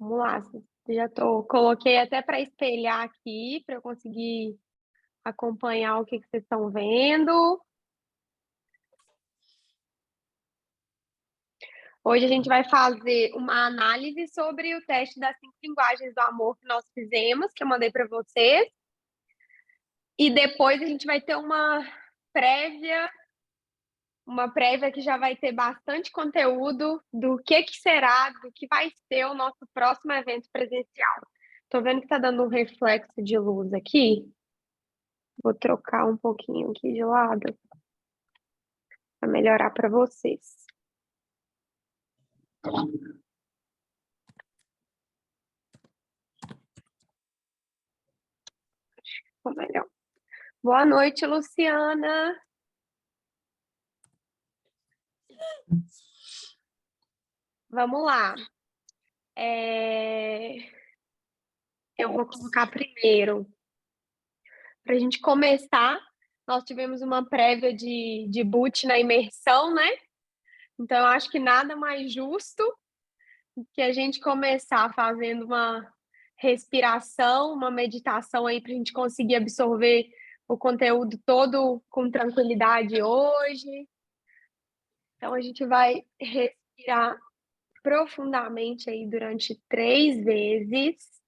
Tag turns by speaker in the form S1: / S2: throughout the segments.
S1: Vamos lá. Coloquei até para espelhar aqui, para eu conseguir acompanhar o que vocês estão vendo. Hoje a gente vai fazer uma análise sobre o teste das 5 linguagens do amor que nós fizemos, que eu mandei para vocês. E depois a gente vai ter uma prévia que já vai ter bastante conteúdo do que será, do que vai ser o nosso próximo evento presencial. Tô vendo que tá dando um reflexo de luz aqui. Vou trocar um pouquinho aqui de lado para melhorar para vocês. Ficou melhor. Boa noite, Luciana. Vamos lá. Eu vou colocar primeiro. Para a gente começar, nós tivemos uma prévia de boot na imersão, né? Então, eu acho que nada mais justo que a gente começar fazendo uma respiração, uma meditação aí para a gente conseguir absorver o conteúdo todo com tranquilidade hoje. Então, a gente vai respirar profundamente aí durante 3 vezes.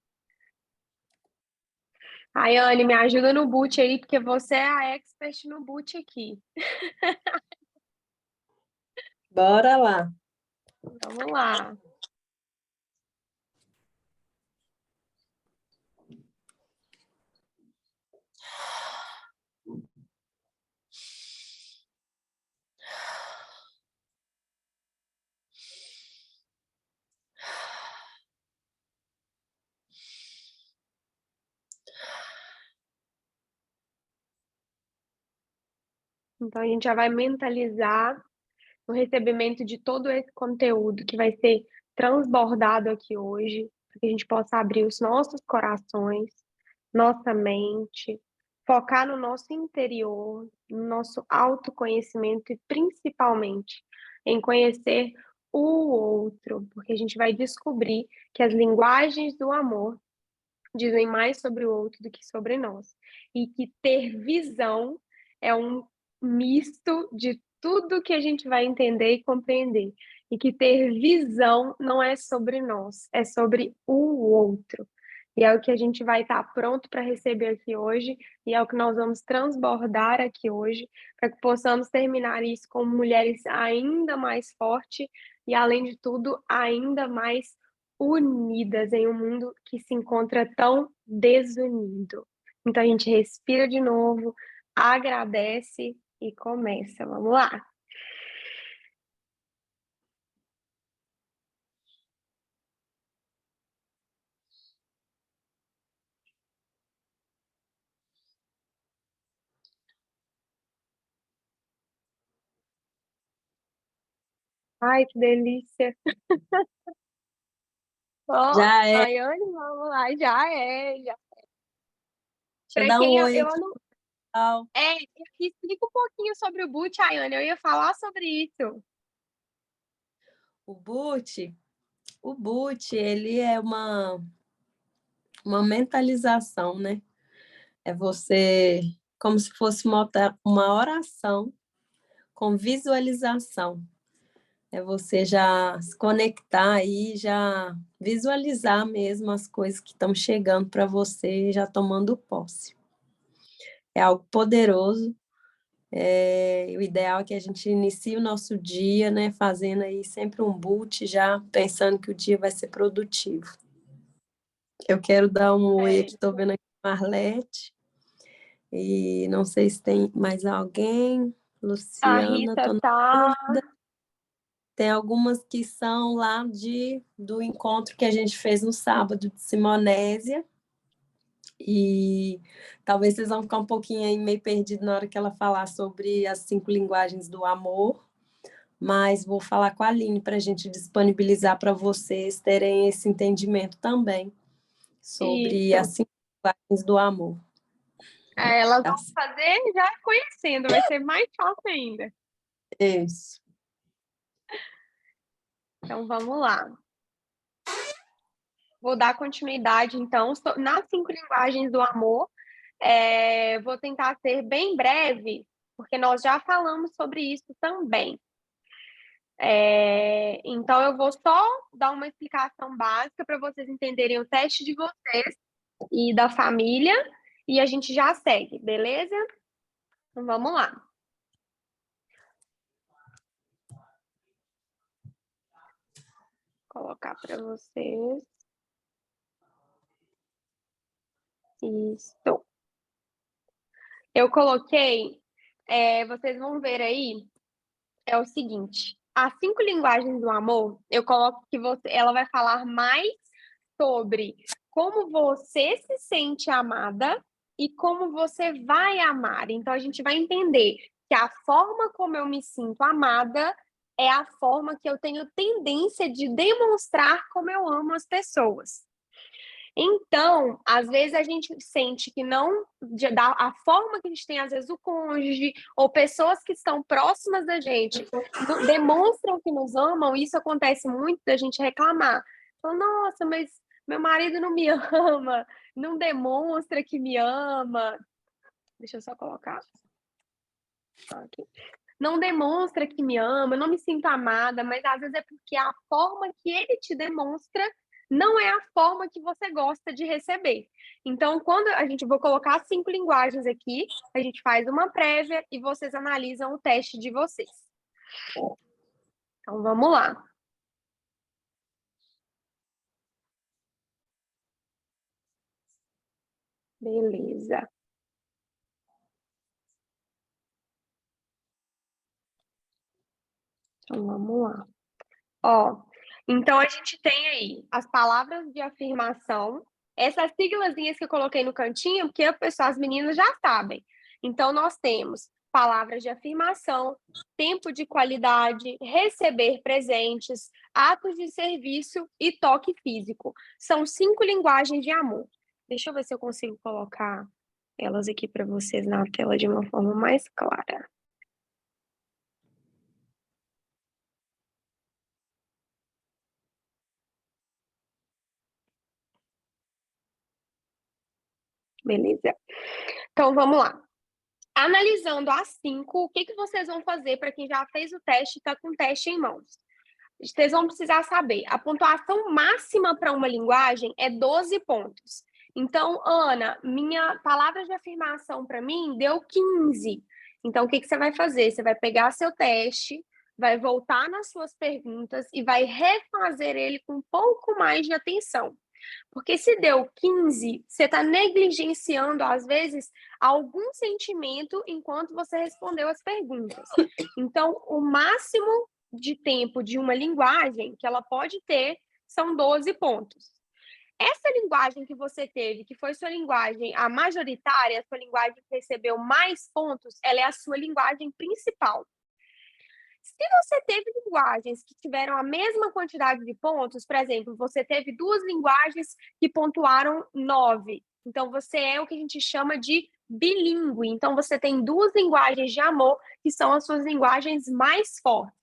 S1: Ayane, me ajuda no boot aí, porque você é a expert no boot aqui.
S2: Bora lá.
S1: Vamos lá. Então, a gente já vai mentalizar o recebimento de todo esse conteúdo que vai ser transbordado aqui hoje, para que a gente possa abrir os nossos corações, nossa mente, focar no nosso interior, no nosso autoconhecimento e principalmente em conhecer o outro, porque a gente vai descobrir que as linguagens do amor dizem mais sobre o outro do que sobre nós. E que ter visão é um misto de tudo que a gente vai entender e compreender. E que ter visão não é sobre nós, é sobre o outro. E é o que a gente vai estar pronto para receber aqui hoje, e é o que nós vamos transbordar aqui hoje, para que possamos terminar isso como mulheres ainda mais fortes e, além de tudo, ainda mais unidas em um mundo que se encontra tão desunido. Então a gente respira de novo, agradece e começa. Vamos lá. Ai, que delícia. Ó,
S2: Já é.
S1: Ayane, vamos lá, já é. Já.
S2: Deixa eu
S1: Para
S2: dar um
S1: quem
S2: oi
S1: eu
S2: aqui,
S1: não.
S2: pessoal.
S1: Explica um pouquinho sobre o Boot, Ayane, eu ia falar sobre isso.
S2: O boot, ele é uma mentalização, né? É você, como se fosse uma oração com visualização. É você já se conectar aí, já visualizar mesmo as coisas que estão chegando para você, já tomando posse. É algo poderoso. O ideal é que a gente inicie o nosso dia, né, fazendo aí sempre um boot, já pensando que o dia vai ser produtivo. Eu quero dar um oi aqui, estou vendo aqui a Marlete, e não sei se tem mais alguém.
S1: A
S2: Luciana,
S1: Rita
S2: tô na
S1: tá.
S2: dúvida. Tem algumas que são lá do encontro que a gente fez no sábado de Simonésia, e talvez vocês vão ficar um pouquinho aí meio perdidos na hora que ela falar sobre as 5 linguagens do amor, mas vou falar com a Aline para a gente disponibilizar para vocês terem esse entendimento também sobre as
S1: Isso.
S2: 5 linguagens do amor.
S1: Elas
S2: Tá
S1: vão fazer já conhecendo, vai ser mais fácil ainda.
S2: Isso.
S1: Então vamos lá. Vou dar continuidade, então, nas 5 linguagens do amor. Vou tentar ser bem breve, porque nós já falamos sobre isso também. Então, eu vou só dar uma explicação básica para vocês entenderem o teste de vocês e da família, e a gente já segue, beleza? Então, vamos lá. Vou colocar para vocês. Isso. Eu coloquei, vocês vão ver aí, é o seguinte, as 5 linguagens do amor, eu coloco que ela vai falar mais sobre como você se sente amada e como você vai amar. Então, a gente vai entender que a forma como eu me sinto amada é a forma que eu tenho tendência de demonstrar como eu amo as pessoas. Então, às vezes a gente sente que não, a forma que a gente tem, às vezes, o cônjuge ou pessoas que estão próximas da gente demonstram que nos amam, e isso acontece muito da gente reclamar. Fala, nossa, mas meu marido não me ama, não demonstra que me ama. Deixa eu só colocar aqui. Não demonstra que me ama, não me sinto amada, mas às vezes é porque a forma que ele te demonstra não é a forma que você gosta de receber. Então, quando a gente vou colocar as 5 linguagens aqui, a gente faz uma prévia e vocês analisam o teste de vocês. Então, vamos lá. Beleza. Então, vamos lá. Então a gente tem aí as palavras de afirmação, essas siglazinhas que eu coloquei no cantinho, porque as meninas já sabem. Então nós temos palavras de afirmação, tempo de qualidade, receber presentes, atos de serviço e toque físico. São 5 linguagens de amor. Deixa eu ver se eu consigo colocar elas aqui para vocês na tela de uma forma mais clara. Beleza. Então vamos lá. Analisando as 5, o que vocês vão fazer para quem já fez o teste e está com o teste em mãos? Vocês vão precisar saber, a pontuação máxima para uma linguagem é 12 pontos. Então, Ana, minha palavra de afirmação para mim deu 15. Então, o que você vai fazer? Você vai pegar seu teste, vai voltar nas suas perguntas e vai refazer ele com um pouco mais de atenção. Porque se deu 15, você está negligenciando, às vezes, algum sentimento enquanto você respondeu as perguntas. Então, o máximo de tempo de uma linguagem que ela pode ter são 12 pontos. Essa linguagem que você teve, que foi sua linguagem a majoritária, a sua linguagem que recebeu mais pontos, ela é a sua linguagem principal. Se você teve linguagens que tiveram a mesma quantidade de pontos, por exemplo, você teve 2 linguagens que pontuaram 9. Então, você é o que a gente chama de bilíngue. Então, você tem 2 linguagens de amor que são as suas linguagens mais fortes.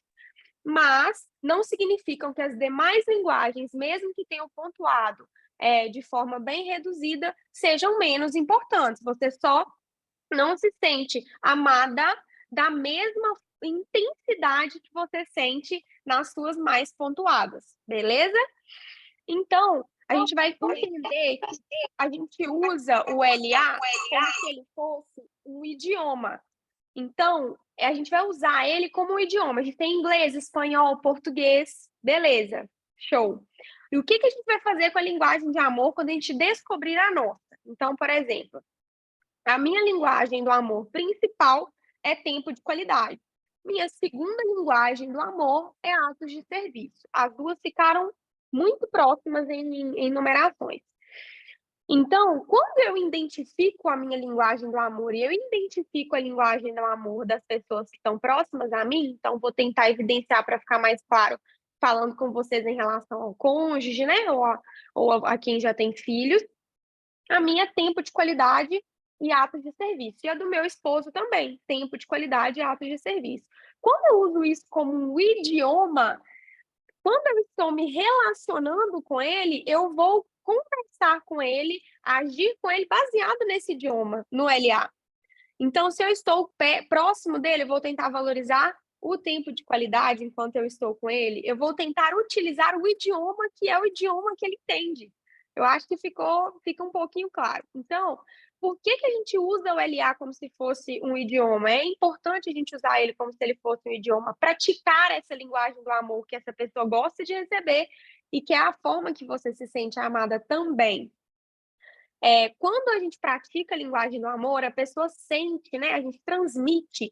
S1: Mas não significam que as demais linguagens, mesmo que tenham pontuado de forma bem reduzida, sejam menos importantes. Você só não se sente amada da mesma intensidade que você sente nas suas mais pontuadas, beleza? Então, a gente vai entender que a gente usa o LA como se ele fosse um idioma. Então, a gente vai usar ele como um idioma. A gente tem inglês, espanhol, português, beleza, show. E o que a gente vai fazer com a linguagem de amor quando a gente descobrir a nossa? Então, por exemplo, a minha linguagem do amor principal é tempo de qualidade. Minha segunda linguagem do amor é atos de serviço. As duas ficaram muito próximas em numerações. Então, quando eu identifico a minha linguagem do amor e eu identifico a linguagem do amor das pessoas que estão próximas a mim, então vou tentar evidenciar para ficar mais claro, falando com vocês em relação ao cônjuge, né? Ou a quem já tem filhos. A minha é tempo de qualidade e atos de serviço. E a do meu esposo também, tempo de qualidade e atos de serviço. Quando eu uso isso como um idioma, quando eu estou me relacionando com ele, eu vou conversar com ele, agir com ele baseado nesse idioma, no LA. Então, se eu estou próximo dele, eu vou tentar valorizar o tempo de qualidade enquanto eu estou com ele. Eu vou tentar utilizar o idioma que é o idioma que ele entende. Eu acho que fica um pouquinho claro. Então, por que a gente usa o LA como se fosse um idioma? É importante a gente usar ele como se ele fosse um idioma, praticar essa linguagem do amor que essa pessoa gosta de receber e que é a forma que você se sente amada também. Quando a gente pratica a linguagem do amor, a pessoa sente, né? A gente transmite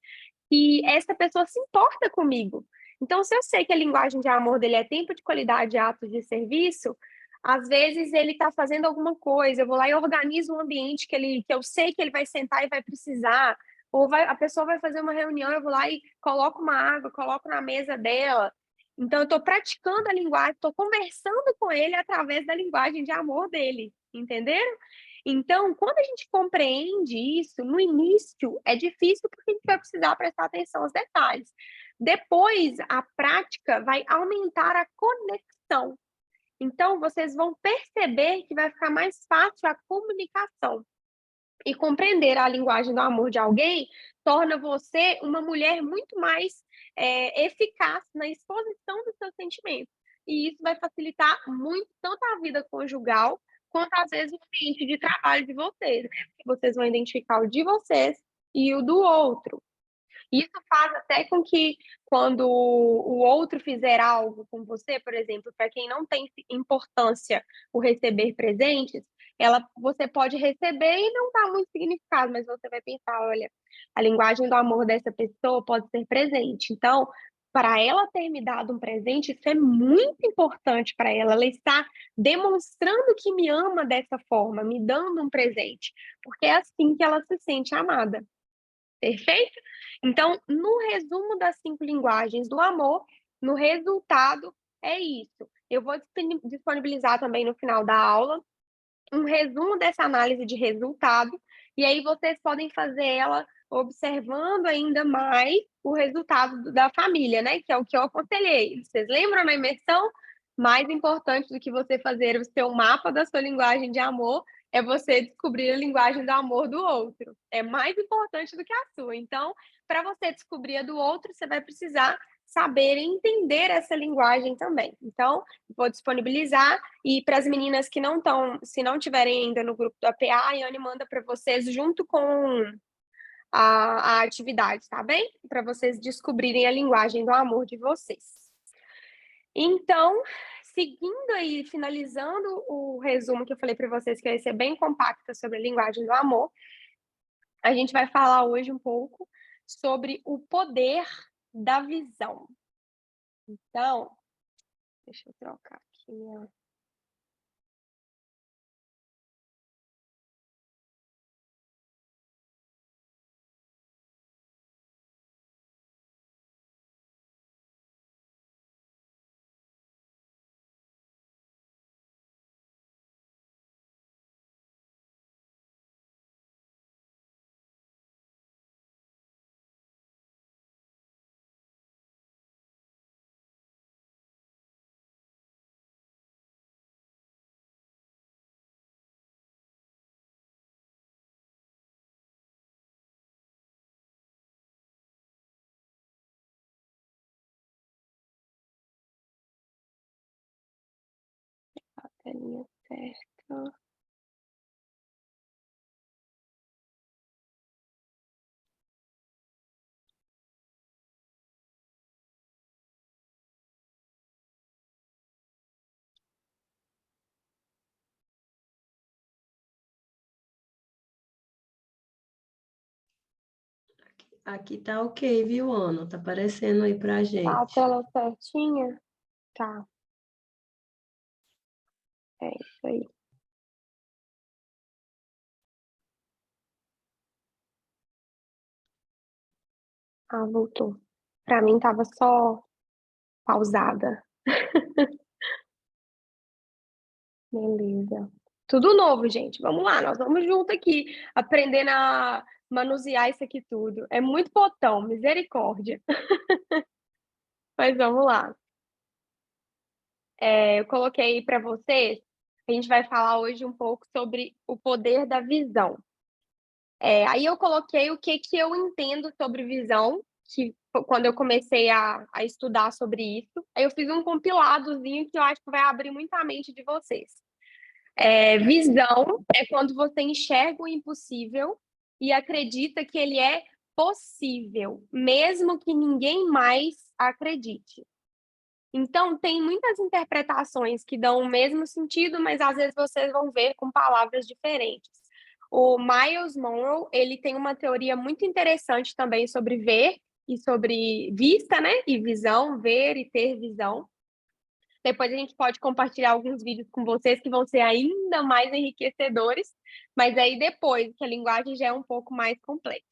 S1: que essa pessoa se importa comigo. Então, se eu sei que a linguagem de amor dele é tempo de qualidade, atos de serviço, às vezes ele está fazendo alguma coisa, eu vou lá e organizo um ambiente que eu sei que ele vai sentar e vai precisar, ou a pessoa vai fazer uma reunião, eu vou lá e coloco uma água, coloco na mesa dela. Então, eu estou praticando a linguagem, estou conversando com ele através da linguagem de amor dele, entenderam? Então, quando a gente compreende isso, no início é difícil porque a gente vai precisar prestar atenção aos detalhes. Depois, a prática vai aumentar a conexão. Então, vocês vão perceber que vai ficar mais fácil a comunicação. E compreender a linguagem do amor de alguém torna você uma mulher muito mais eficaz na exposição dos seus sentimentos. E isso vai facilitar muito tanto a vida conjugal quanto às vezes o ambiente de trabalho de vocês, né? Porque vocês vão identificar o de vocês e o do outro. Isso faz até com que, quando o outro fizer algo com você, por exemplo, para quem não tem importância o receber presentes, você pode receber e não dá muito significado, mas você vai pensar, olha, a linguagem do amor dessa pessoa pode ser presente. Então, para ela ter me dado um presente, isso é muito importante para ela. Ela está demonstrando que me ama dessa forma, me dando um presente, porque é assim que ela se sente amada. Perfeito? Então, no resumo das 5 linguagens do amor, no resultado, é isso. Eu vou disponibilizar também no final da aula um resumo dessa análise de resultado, e aí vocês podem fazer ela observando ainda mais o resultado da família, né? Que é o que eu aconselhei. Vocês lembram na imersão? Mais importante do que você fazer o seu mapa da sua linguagem de amor é você descobrir a linguagem do amor do outro. É mais importante do que a sua. Então, para você descobrir a do outro, você vai precisar saber entender essa linguagem também. Então, vou disponibilizar e para as meninas que não estão, se não tiverem ainda no grupo do APA, a Yane manda para vocês junto com a atividade, tá bem? Para vocês descobrirem a linguagem do amor de vocês. Então, seguindo aí, finalizando o resumo que eu falei para vocês, que vai ser bem compacta sobre a linguagem do amor, a gente vai falar hoje um pouco sobre o poder da visão. Então, deixa eu trocar aqui minha... telinha certa.
S2: Aqui tá ok, viu, Ana? Tá aparecendo aí pra
S1: Tá a
S2: gente.
S1: tela certinha? Tá, é isso aí. Ah, voltou. Pra mim tava só pausada. Beleza. Tudo novo, gente. Vamos lá, nós vamos junto aqui, aprendendo a manusear isso aqui tudo. É muito botão, misericórdia. Mas vamos lá. Eu coloquei para vocês A gente vai falar hoje um pouco sobre o poder da visão. Aí eu coloquei o que eu entendo sobre visão, que quando eu comecei a estudar sobre isso. Aí eu fiz um compiladozinho que eu acho que vai abrir muito a mente de vocês. Visão é quando você enxerga o impossível e acredita que ele é possível, mesmo que ninguém mais acredite. Então, tem muitas interpretações que dão o mesmo sentido, mas às vezes vocês vão ver com palavras diferentes. O Miles Monroe, ele tem uma teoria muito interessante também sobre ver e sobre vista, né? E visão, ver e ter visão. Depois a gente pode compartilhar alguns vídeos com vocês que vão ser ainda mais enriquecedores, mas aí depois, que a linguagem já é um pouco mais complexa.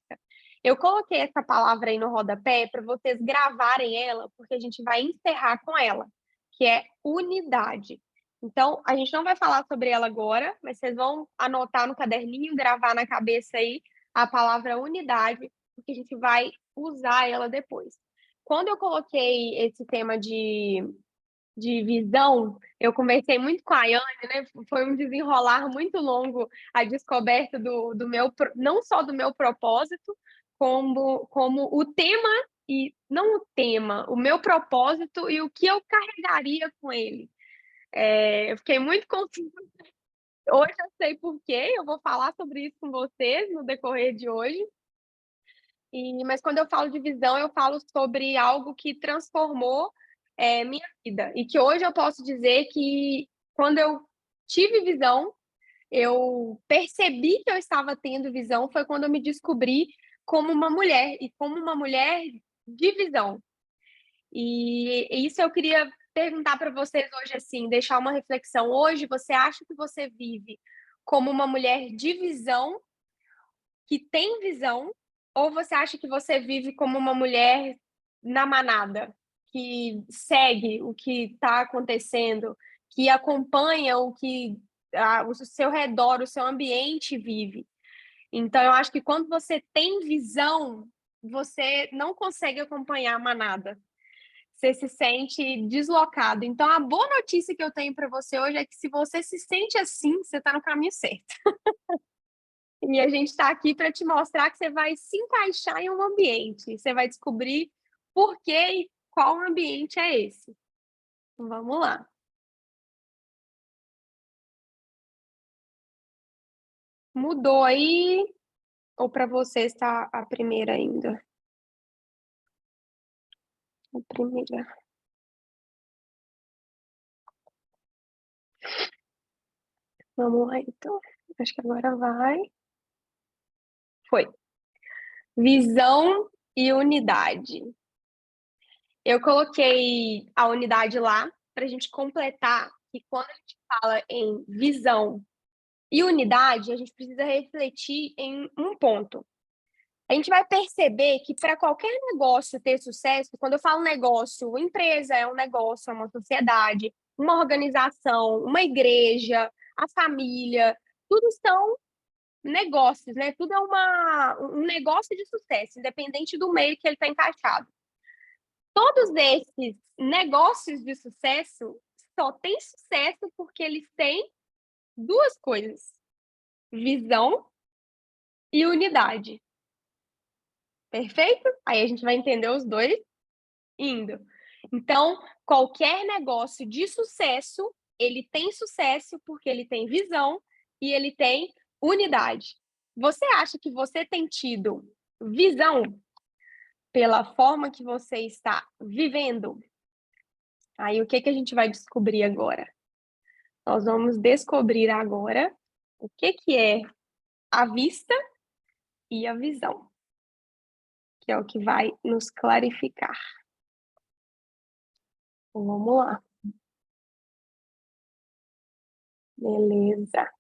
S1: Eu coloquei essa palavra aí no rodapé para vocês gravarem ela, porque a gente vai encerrar com ela, que é unidade. Então, a gente não vai falar sobre ela agora, mas vocês vão anotar no caderninho, gravar na cabeça aí a palavra unidade, porque a gente vai usar ela depois. Quando eu coloquei esse tema de visão, eu conversei muito com a Ayane, né? Foi um desenrolar muito longo a descoberta do meu, não só do meu propósito, como o tema, e não o tema, o meu propósito e o que eu carregaria com ele. Eu fiquei muito confusa. Hoje eu sei por quê, eu vou falar sobre isso com vocês no decorrer de hoje. Mas quando eu falo de visão, eu falo sobre algo que transformou minha vida. E que hoje eu posso dizer que quando eu tive visão, eu percebi que eu estava tendo visão, foi quando eu me descobri como uma mulher, e como uma mulher de visão. E isso eu queria perguntar para vocês hoje, assim, deixar uma reflexão. Hoje, você acha que você vive como uma mulher de visão, que tem visão, ou você acha que você vive como uma mulher na manada, que segue o que está acontecendo, que acompanha o que o seu redor, o seu ambiente vive? Então, eu acho que quando você tem visão, você não consegue acompanhar a manada. Você se sente deslocado. Então, a boa notícia que eu tenho para você hoje é que se você se sente assim, você está no caminho certo. E a gente está aqui para te mostrar que você vai se encaixar em um ambiente. Você vai descobrir por que e qual ambiente é esse. Então, vamos lá. Mudou aí? Ou para você está a primeira ainda? A primeira. Vamos lá, então. Acho que agora vai. Foi. Visão e unidade. Eu coloquei a unidade lá para a gente completar que quando a gente fala em visão e unidade, a gente precisa refletir em um ponto. A gente vai perceber que para qualquer negócio ter sucesso, quando eu falo negócio, empresa é um negócio, é uma sociedade, uma organização, uma igreja, a família, tudo são negócios, né? Tudo é um negócio de sucesso, independente do meio que ele está encaixado. Todos esses negócios de sucesso só têm sucesso porque eles têm duas coisas: visão e unidade. Perfeito? Aí a gente vai entender os dois indo. Então, qualquer negócio de sucesso, ele tem sucesso porque ele tem visão e ele tem unidade. Você acha que você tem tido visão pela forma que você está vivendo? Aí o que a gente vai descobrir agora? Nós vamos descobrir agora o que é a vista e a visão, que é o que vai nos clarificar. Então, vamos lá. Beleza.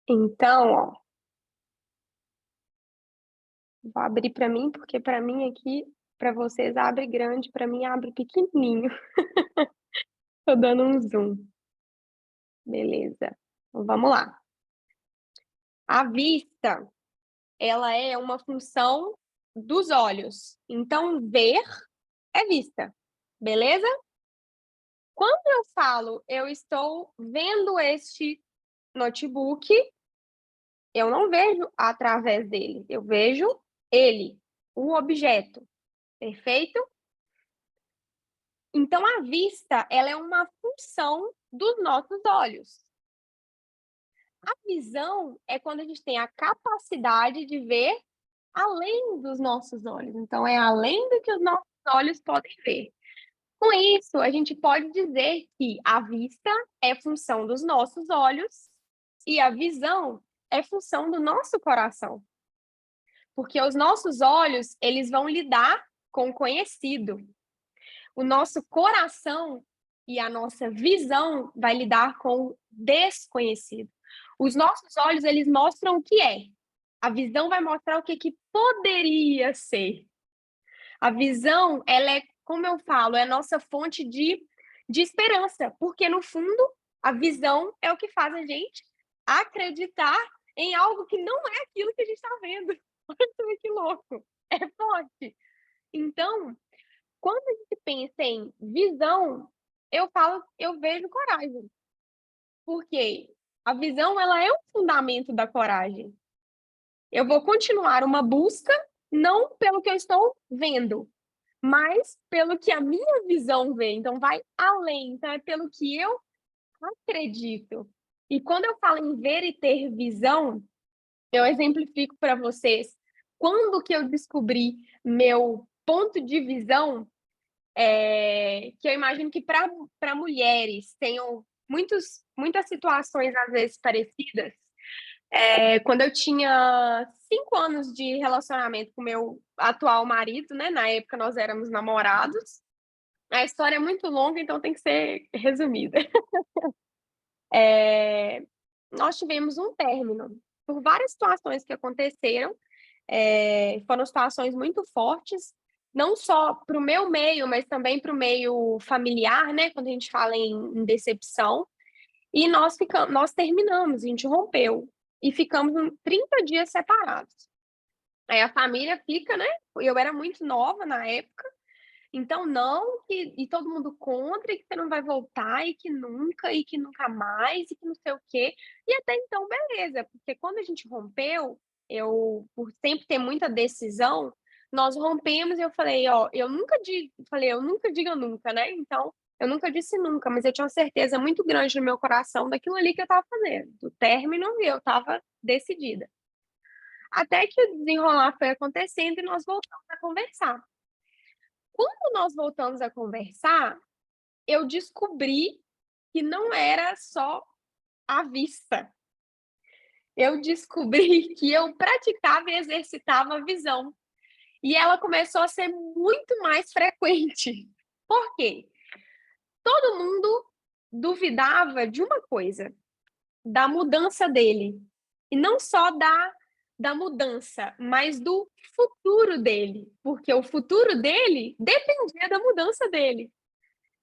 S1: Então, ó, vou abrir para mim, porque para mim aqui, para vocês abre grande, para mim abre pequenininho. Tô dando um zoom. Beleza. Então, vamos lá. A vista, ela é uma função dos olhos. Então, ver é vista. Beleza? Quando eu falo, eu estou vendo este notebook, eu não vejo através dele, eu vejo ele, o objeto, perfeito? Então, a vista, ela é uma função dos nossos olhos. A visão é quando a gente tem a capacidade de ver além dos nossos olhos. Então, é além do que os nossos olhos podem ver. Com isso, a gente pode dizer que a vista é função dos nossos olhos e a visão é função do nosso coração. Porque os nossos olhos, eles vão lidar com o conhecido. O nosso coração e a nossa visão vai lidar com o desconhecido. Os nossos olhos, eles mostram o que é. A visão vai mostrar o que poderia ser. A visão, ela é, como eu falo, é a nossa fonte de esperança, porque no fundo, a visão é o que faz a gente acreditar em algo que não é aquilo que a gente está vendo. Olha que louco, é forte. Então, quando a gente pensa em visão, eu vejo coragem, porque a visão ela é o fundamento da coragem. Eu vou continuar uma busca não pelo que eu estou vendo, mas pelo que a minha visão vê. Então vai além, então é pelo que eu acredito. E quando eu falo em ver e ter visão, eu exemplifico para vocês. Quando que eu descobri meu ponto de visão, que eu imagino que para mulheres tenham muitas situações, às vezes, parecidas. Quando eu tinha 5 anos de relacionamento com meu atual marido, né? Na época nós éramos namorados. A história é muito longa, então tem que ser resumida. Nós tivemos um término por várias situações que aconteceram. Foram situações muito fortes, não só para o meu meio, mas também para o meio familiar, né? Quando a gente fala em decepção. E nós terminamos, a gente rompeu. E ficamos 30 dias separados. Aí a família fica, né? Eu era muito nova na época. Então, não, e todo mundo contra, e que você não vai voltar, e que nunca mais, e que não sei o quê. E até então, beleza, porque quando a gente rompeu, por sempre ter muita decisão, nós rompemos e eu falei, ó, eu nunca diga nunca, né? Então, eu nunca disse nunca, mas eu tinha uma certeza muito grande no meu coração daquilo ali que eu tava fazendo, do término, e eu tava decidida. Até que o desenrolar foi acontecendo e nós voltamos a conversar. Quando nós voltamos a conversar, eu descobri que não era só a vista. Eu descobri que eu praticava e exercitava a visão. E ela começou a ser muito mais frequente. Por quê? Todo mundo duvidava de uma coisa, da mudança dele. E não só da mudança, mas do futuro dele. Porque o futuro dele dependia da mudança dele.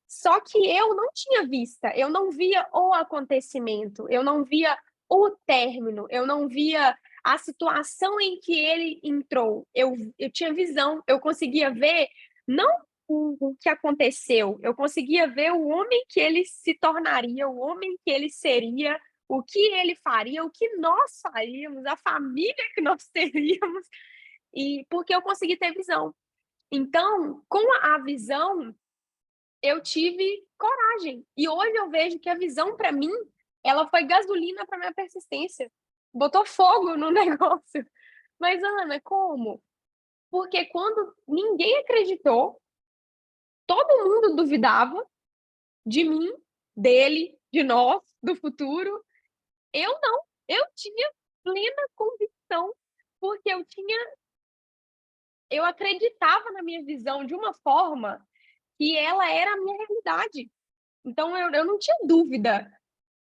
S1: Só que eu não tinha vista, eu não via o acontecimento, eu não via o término, eu não via a situação em que ele entrou. Eu tinha visão, eu conseguia ver não o que aconteceu, eu conseguia ver o homem que ele se tornaria, o homem que ele seria, o que ele faria, o que nós faríamos, a família que nós teríamos, e porque eu consegui ter visão. Então, com a visão, eu tive coragem. E hoje eu vejo que a visão, para mim, ela foi gasolina para minha persistência. Botou fogo no negócio. Mas, Ana, como? Porque quando ninguém acreditou, todo mundo duvidava de mim, dele, de nós, do futuro. Eu não. Eu tinha plena convicção, porque eu acreditava na minha visão de uma forma que ela era a minha realidade. Então eu não tinha dúvida.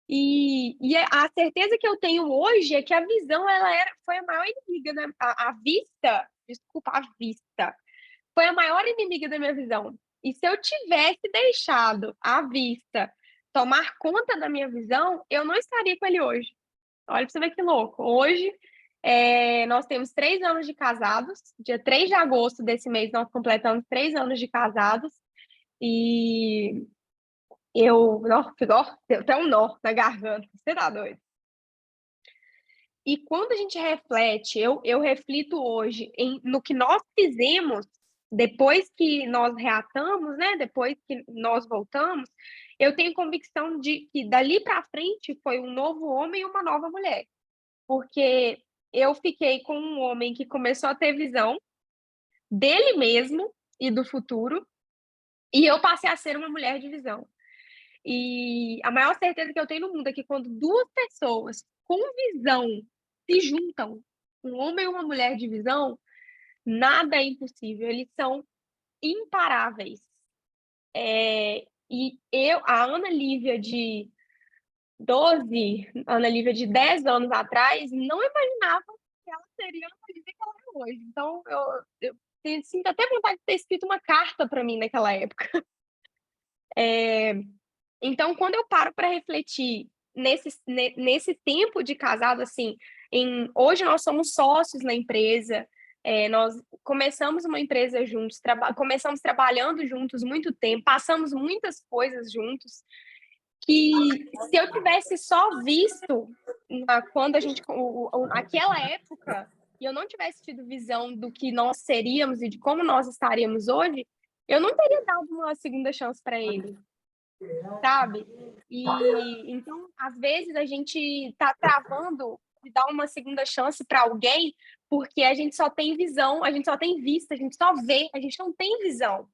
S1: E a certeza que eu tenho hoje é que a visão foi a maior inimiga, a vista, desculpa, a vista, foi a maior inimiga da minha visão. E se eu tivesse deixado a vista tomar conta da minha visão, eu não estaria com ele hoje. Olha para você ver que louco. Hoje, nós temos 3 anos de casados. Dia 3 de agosto desse mês, nós completamos 3 anos de casados. E deu até um nó na garganta, você tá doido? E quando a gente reflete, eu reflito hoje no que nós fizemos depois que nós reatamos, né? Depois que nós voltamos, eu tenho convicção de que dali para frente foi um novo homem e uma nova mulher. Porque eu fiquei com um homem que começou a ter visão dele mesmo e do futuro, e eu passei a ser uma mulher de visão. E a maior certeza que eu tenho no mundo é que quando duas pessoas com visão se juntam, um homem e uma mulher de visão, nada é impossível, eles são imparáveis. A Ana Lívia de 12, Ana Lívia de 10 anos atrás, não imaginava que ela seria a Ana Lívia que ela é hoje. Então, eu sinto até vontade de ter escrito uma carta para mim naquela época. Então, quando eu paro para refletir nesse tempo de casado, assim, hoje nós somos sócios na empresa, nós começamos uma empresa juntos, começamos trabalhando juntos muito tempo, passamos muitas coisas juntos, que se eu tivesse só visto quando a gente, naquela época, e eu não tivesse tido visão do que nós seríamos e de como nós estaríamos hoje, eu não teria dado uma segunda chance para ele, sabe? E então, às vezes, a gente tá travando de dar uma segunda chance para alguém porque a gente só tem visão, a gente só tem vista, a gente só vê, a gente não tem visão.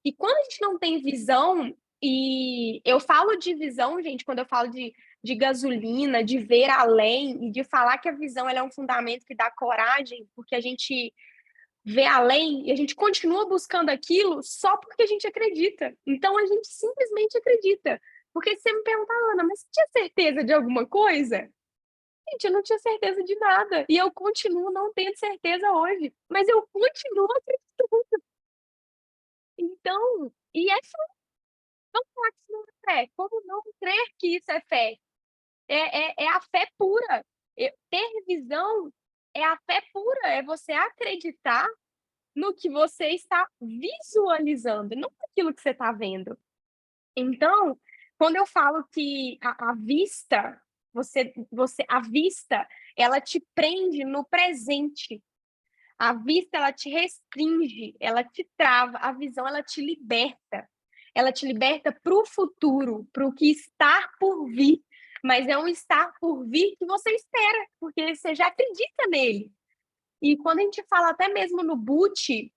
S1: E quando a gente não tem visão, e eu falo de visão, gente, quando eu falo de gasolina, de ver além, e de falar que a visão ela é um fundamento que dá coragem, porque a gente vê além e a gente continua buscando aquilo só porque a gente acredita. Então a gente simplesmente acredita. Porque se você me pergunta, Ana, mas você tinha certeza de alguma coisa? Gente, eu não tinha certeza de nada. E eu continuo não tendo certeza hoje. Mas eu continuo acreditando. Então, e é fé. Não falar que isso não é fé. Como não crer que isso é fé? É a fé pura. Ter visão é a fé pura. É você acreditar no que você está visualizando, não naquilo que você está vendo. Então, quando eu falo que a vista, a vista, ela te prende no presente. A vista, ela te restringe, ela te trava. A visão, ela te liberta. Ela te liberta para o futuro, para o que está por vir. Mas é um estar por vir que você espera, porque você já acredita nele. E quando a gente fala até mesmo no boot,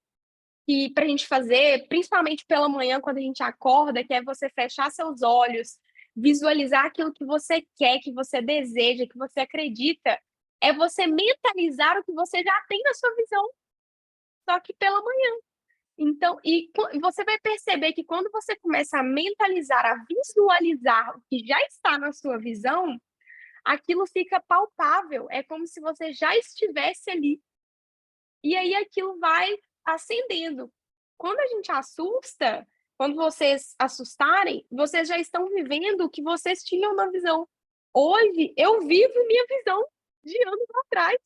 S1: que para a gente fazer, principalmente pela manhã, quando a gente acorda, que é você fechar seus olhos, visualizar aquilo que você quer, que você deseja, que você acredita, é você mentalizar o que você já tem na sua visão, só que pela manhã. Então, e você vai perceber que quando você começa a mentalizar, a visualizar o que já está na sua visão, aquilo fica palpável, é como se você já estivesse ali. E aí aquilo vai acendendo. Quando a gente assusta, quando vocês assustarem, vocês já estão vivendo o que vocês tinham na visão. Hoje, eu vivo minha visão de anos atrás.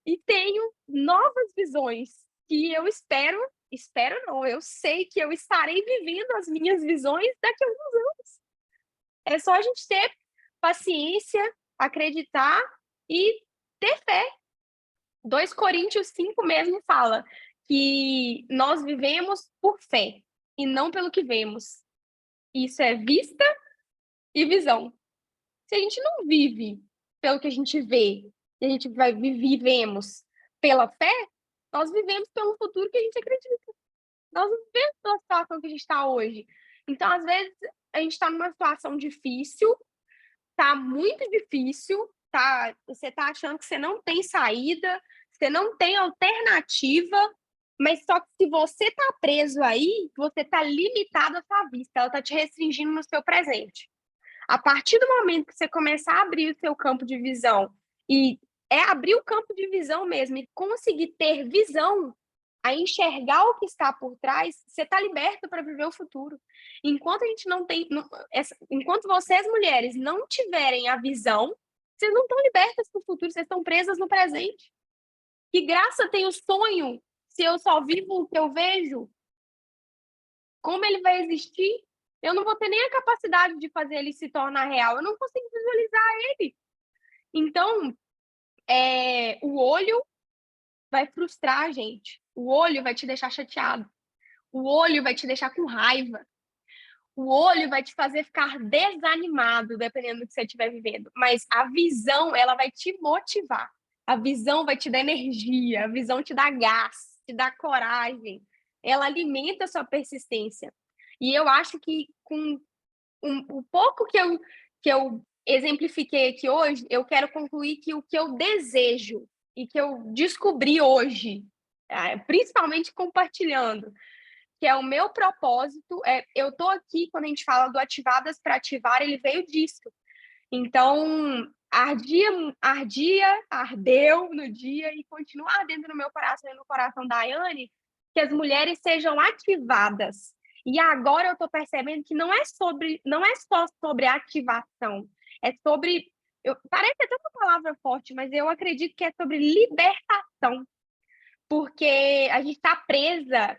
S1: E tenho novas visões que eu espero não, eu sei que eu estarei vivendo as minhas visões daqui a alguns anos. É só a gente ter paciência, acreditar e ter fé. 2 Coríntios 5 mesmo fala que nós vivemos por fé e não pelo que vemos. Isso é vista e visão. Se a gente não vive pelo que a gente vê, e a gente vivemos pela fé, nós vivemos pelo futuro que a gente acredita. Nós não vivemos pela situação que a gente está hoje. Então, às vezes, a gente está numa situação difícil, tá muito difícil, você tá achando que você não tem saída, você não tem alternativa, mas só que se você tá preso aí, você tá limitado à sua vista, ela tá te restringindo no seu presente. A partir do momento que você começar a abrir o seu campo de visão, e é abrir o campo de visão mesmo, e conseguir ter visão, a enxergar o que está por trás, você está liberto para viver o futuro. Enquanto a gente não tem, enquanto vocês mulheres não tiverem a visão, vocês não estão libertas para o futuro, vocês estão presas no presente. Que graça tem o sonho se eu só vivo o que eu vejo? Como ele vai existir? eu não vou ter nem a capacidade de fazer ele se tornar real, eu não consigo visualizar ele. Então, o olho vai frustrar a gente, o olho vai te deixar chateado, o olho vai te deixar com raiva, o olho vai te fazer ficar desanimado, dependendo do que você estiver vivendo. Mas a visão, ela vai te motivar. A visão vai te dar energia, a visão te dá gás, te dá coragem. Ela alimenta a sua persistência. E eu acho que com o pouco que eu exemplifiquei aqui hoje, eu quero concluir que o que eu desejo e que eu descobri hoje, principalmente compartilhando, que é o meu propósito, eu tô aqui, quando a gente fala do Ativadas para Ativar, ele veio disso. Então, ardeu no dia e continua ardendo no meu coração e no coração da Ayane, que as mulheres sejam ativadas. E agora eu tô percebendo que não é só sobre ativação, é sobre, parece até uma palavra forte, mas eu acredito que é sobre libertação, porque a gente está presa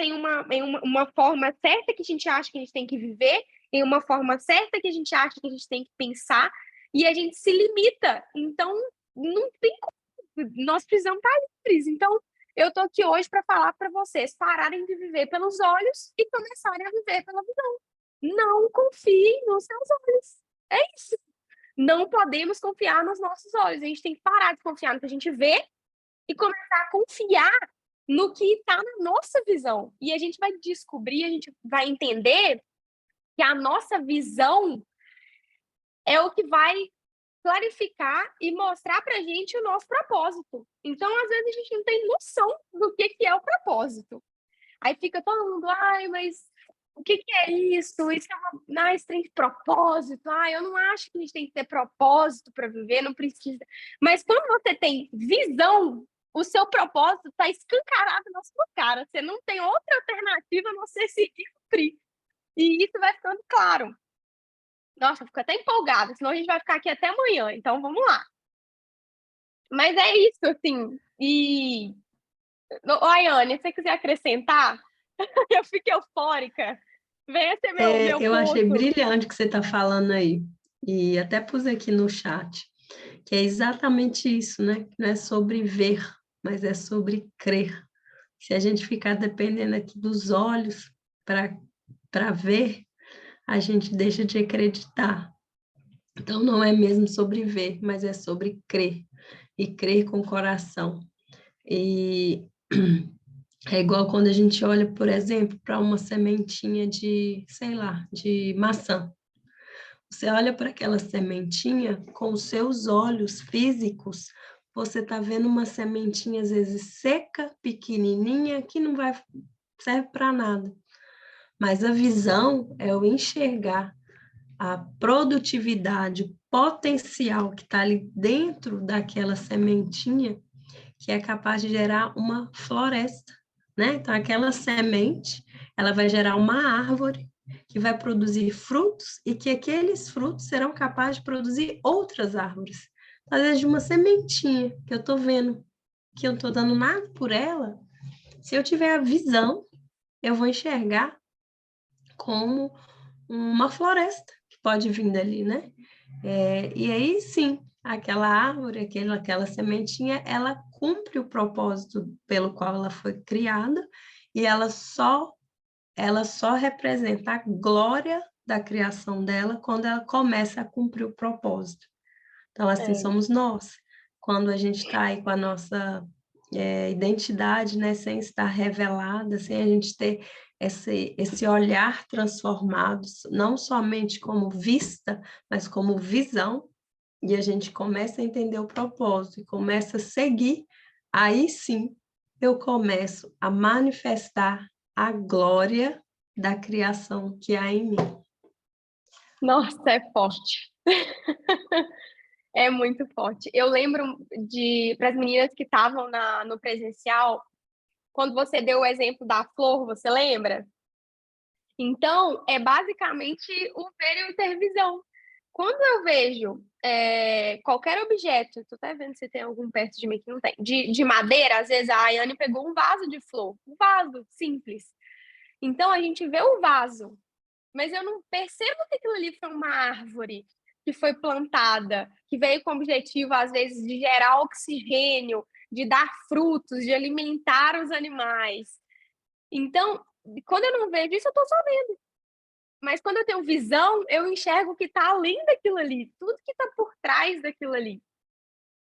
S1: em uma forma certa que a gente acha que a gente tem que viver, em uma forma certa que a gente acha que a gente tem que pensar, e a gente se limita. Então, não tem como. Nós precisamos estar livres. Então, eu estou aqui hoje para falar para vocês pararem de viver pelos olhos e começarem a viver pela visão. Não confiem nos seus olhos. É isso. Não podemos confiar nos nossos olhos. A gente tem que parar de confiar no que a gente vê e começar a confiar no que está na nossa visão. E a gente vai descobrir, a gente vai entender que a nossa visão é o que vai clarificar e mostrar para a gente o nosso propósito. Então, às vezes, a gente não tem noção do que é o propósito. Aí fica todo mundo, ai, mas o que é isso? Isso é isso tem propósito. Eu não acho que a gente tem que ter propósito para viver, não precisa. Mas quando você tem visão, o seu propósito está escancarado na sua cara. Você não tem outra alternativa a não ser se cumprir. E isso vai ficando claro. Nossa, eu fico até empolgada, senão a gente vai ficar aqui até amanhã. Então, vamos lá. Mas é isso, assim. E, Ayane, se você quiser acrescentar, eu fico eufórica. Venha ser meu
S2: Eu achei
S1: ponto.
S2: brilhante o que você está falando aí. E até pus aqui no chat, que é exatamente isso, né? Não é sobre ver, mas é sobre crer. Se a gente ficar dependendo aqui dos olhos para ver, a gente deixa de acreditar. Então, não é mesmo sobre ver, mas é sobre crer. E crer com o coração. E é igual quando a gente olha, por exemplo, para uma sementinha de, sei lá, de maçã. Você olha para aquela sementinha com os seus olhos físicos, você está vendo uma sementinha, às vezes, seca, pequenininha, que não vai serve para nada. Mas a visão é o enxergar a produtividade, o potencial que está ali dentro daquela sementinha, que é capaz de gerar uma floresta, né? Então, aquela semente, ela vai gerar uma árvore que vai produzir frutos e que aqueles frutos serão capazes de produzir outras árvores. Às vezes, de uma sementinha que eu estou vendo, que eu não estou dando nada por ela, se eu tiver a visão, eu vou enxergar como uma floresta que pode vir dali, né? E aí, sim, aquela árvore, aquela sementinha, ela cumpre o propósito pelo qual ela foi criada e ela só representa a glória da criação dela quando ela começa a cumprir o propósito. Então, assim somos nós. Quando a gente está aí com a nossa identidade, né, sem estar revelada, sem a gente ter esse olhar transformado, não somente como vista, mas como visão, e a gente começa a entender o propósito e começa a seguir, aí sim eu começo a manifestar a glória da criação que há em mim.
S1: Nossa, é forte. É muito forte. Eu lembro para as meninas que estavam no presencial, quando você deu o exemplo da flor, você lembra? Então, é basicamente o ver e ter visão. Quando eu vejo qualquer objeto, tô até vendo se tem algum perto de mim que não tem, de madeira, às vezes a Ayane pegou um vaso de flor, um vaso simples. Então, a gente vê o vaso, mas eu não percebo que aquilo ali foi uma árvore que foi plantada, que veio com o objetivo, às vezes, de gerar oxigênio, de dar frutos, de alimentar os animais. Então, quando eu não vejo isso, eu estou só vendo. Mas quando eu tenho visão, eu enxergo que está além daquilo ali, tudo que está por trás daquilo ali.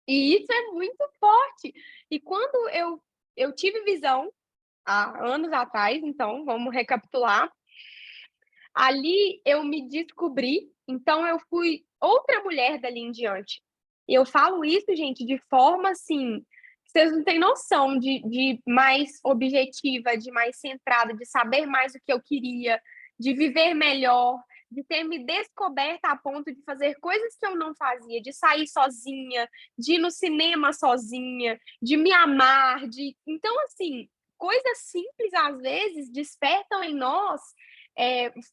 S1: E isso é muito forte. E quando eu tive visão, há anos atrás, então, vamos recapitular, ali eu me descobri, então eu fui outra mulher dali em diante. E eu falo isso, gente, de forma assim, vocês não têm noção de mais objetiva, de mais centrada, de saber mais o que eu queria, de viver melhor, de ter me descoberto a ponto de fazer coisas que eu não fazia, de sair sozinha, de ir no cinema sozinha, de me amar, de. Então, assim, coisas simples às vezes despertam em nós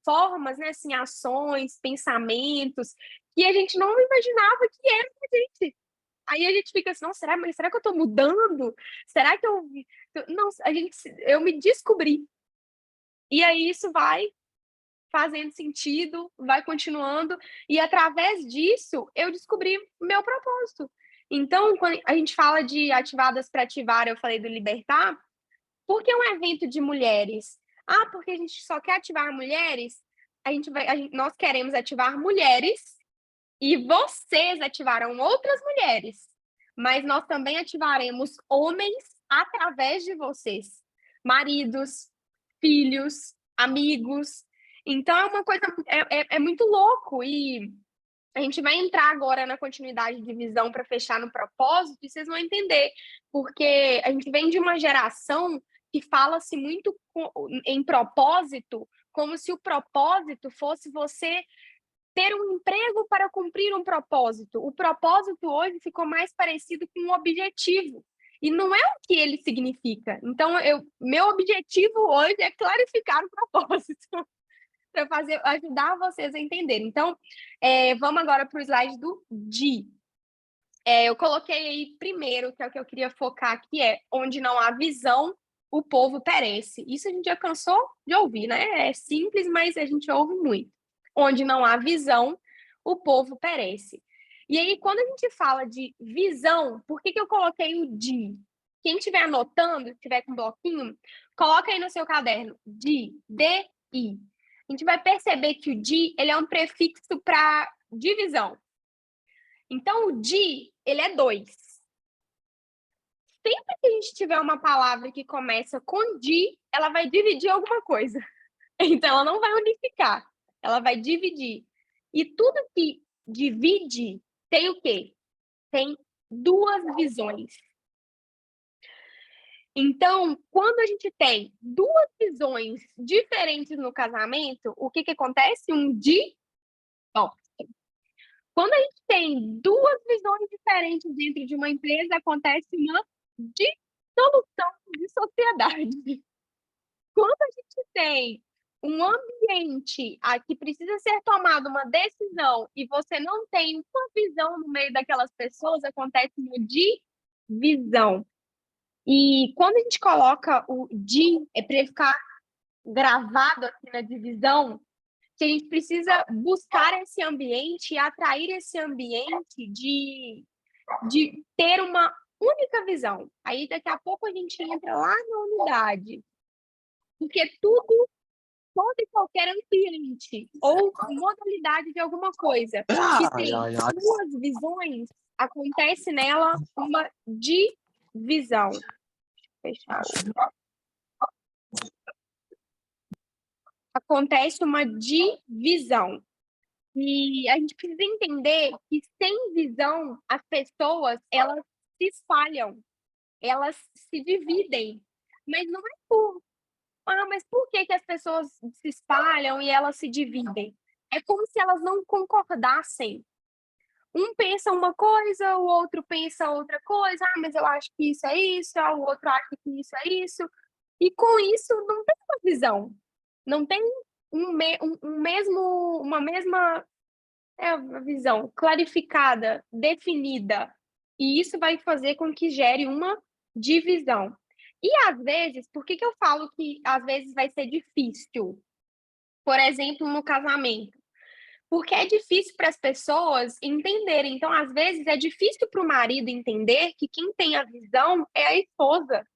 S1: formas, né, assim, ações, pensamentos que a gente não imaginava que era pra gente. Aí a gente fica assim, não, será que eu tô mudando? Será que eu. Não, eu me descobri. E aí isso vai fazendo sentido, vai continuando, e através disso eu descobri meu propósito. Então, quando a gente fala de ativadas para ativar, eu falei do libertar, por que um evento de mulheres? Ah, porque a gente só quer ativar mulheres? Nós queremos ativar mulheres e vocês ativarão outras mulheres. Mas nós também ativaremos homens através de vocês. Maridos, filhos, amigos. Então é uma coisa, é muito louco. E a gente vai entrar agora na continuidade de visão para fechar no propósito, e vocês vão entender, porque a gente vem de uma geração que fala-se muito em propósito, como se o propósito fosse você ter um emprego para cumprir um propósito. O propósito hoje ficou mais parecido com um objetivo. E não é o que ele significa. Então, meu objetivo hoje é clarificar o propósito para ajudar vocês a entenderem. Então, vamos agora para o slide do Di. Eu coloquei aí primeiro, que é o que eu queria focar, que é onde não há visão, o povo perece. Isso a gente já cansou de ouvir, né? É simples, mas a gente ouve muito. Onde não há visão, o povo perece. E aí, quando a gente fala de visão, por que eu coloquei o Di? Quem estiver anotando, estiver com um bloquinho, coloca aí no seu caderno, Di, D-I. A gente vai perceber que o Di, ele é um prefixo para divisão. Então, o Di, ele é 2. Sempre que a gente tiver uma palavra que começa com Di, ela vai dividir alguma coisa. Então, ela não vai unificar, ela vai dividir. E tudo que divide tem o quê? Tem duas visões. Então, quando a gente tem duas visões diferentes no casamento, o que acontece? Um Di. Quando a gente tem duas visões diferentes dentro de uma empresa, acontece uma dissolução de sociedade. Quando a gente tem um ambiente que precisa ser tomada uma decisão e você não tem uma visão no meio daquelas pessoas, acontece uma divisão. E quando a gente coloca o é para ele ficar gravado aqui na divisão, que a gente precisa buscar esse ambiente e atrair esse ambiente de ter uma única visão. Aí daqui a pouco a gente entra lá na unidade. Porque tudo, todo e qualquer ambiente ou modalidade de alguma coisa que tem duas visões, acontece nela uma divisão. Fechar. Acontece uma divisão. E a gente precisa entender que sem visão, as pessoas, elas se espalham, elas se dividem. Mas não é mas por que as pessoas se espalham e elas se dividem? É como se elas não concordassem. Um pensa uma coisa, o outro pensa outra coisa. Mas eu acho que isso é isso, o outro acha que isso é isso. E com isso não tem uma visão. Não tem uma mesma uma visão clarificada, definida. E isso vai fazer com que gere uma divisão. E às vezes, por que eu falo que às vezes vai ser difícil? por exemplo, no casamento. Porque é difícil para as pessoas entenderem. Então, às vezes, é difícil para o marido entender que quem tem a visão é a esposa.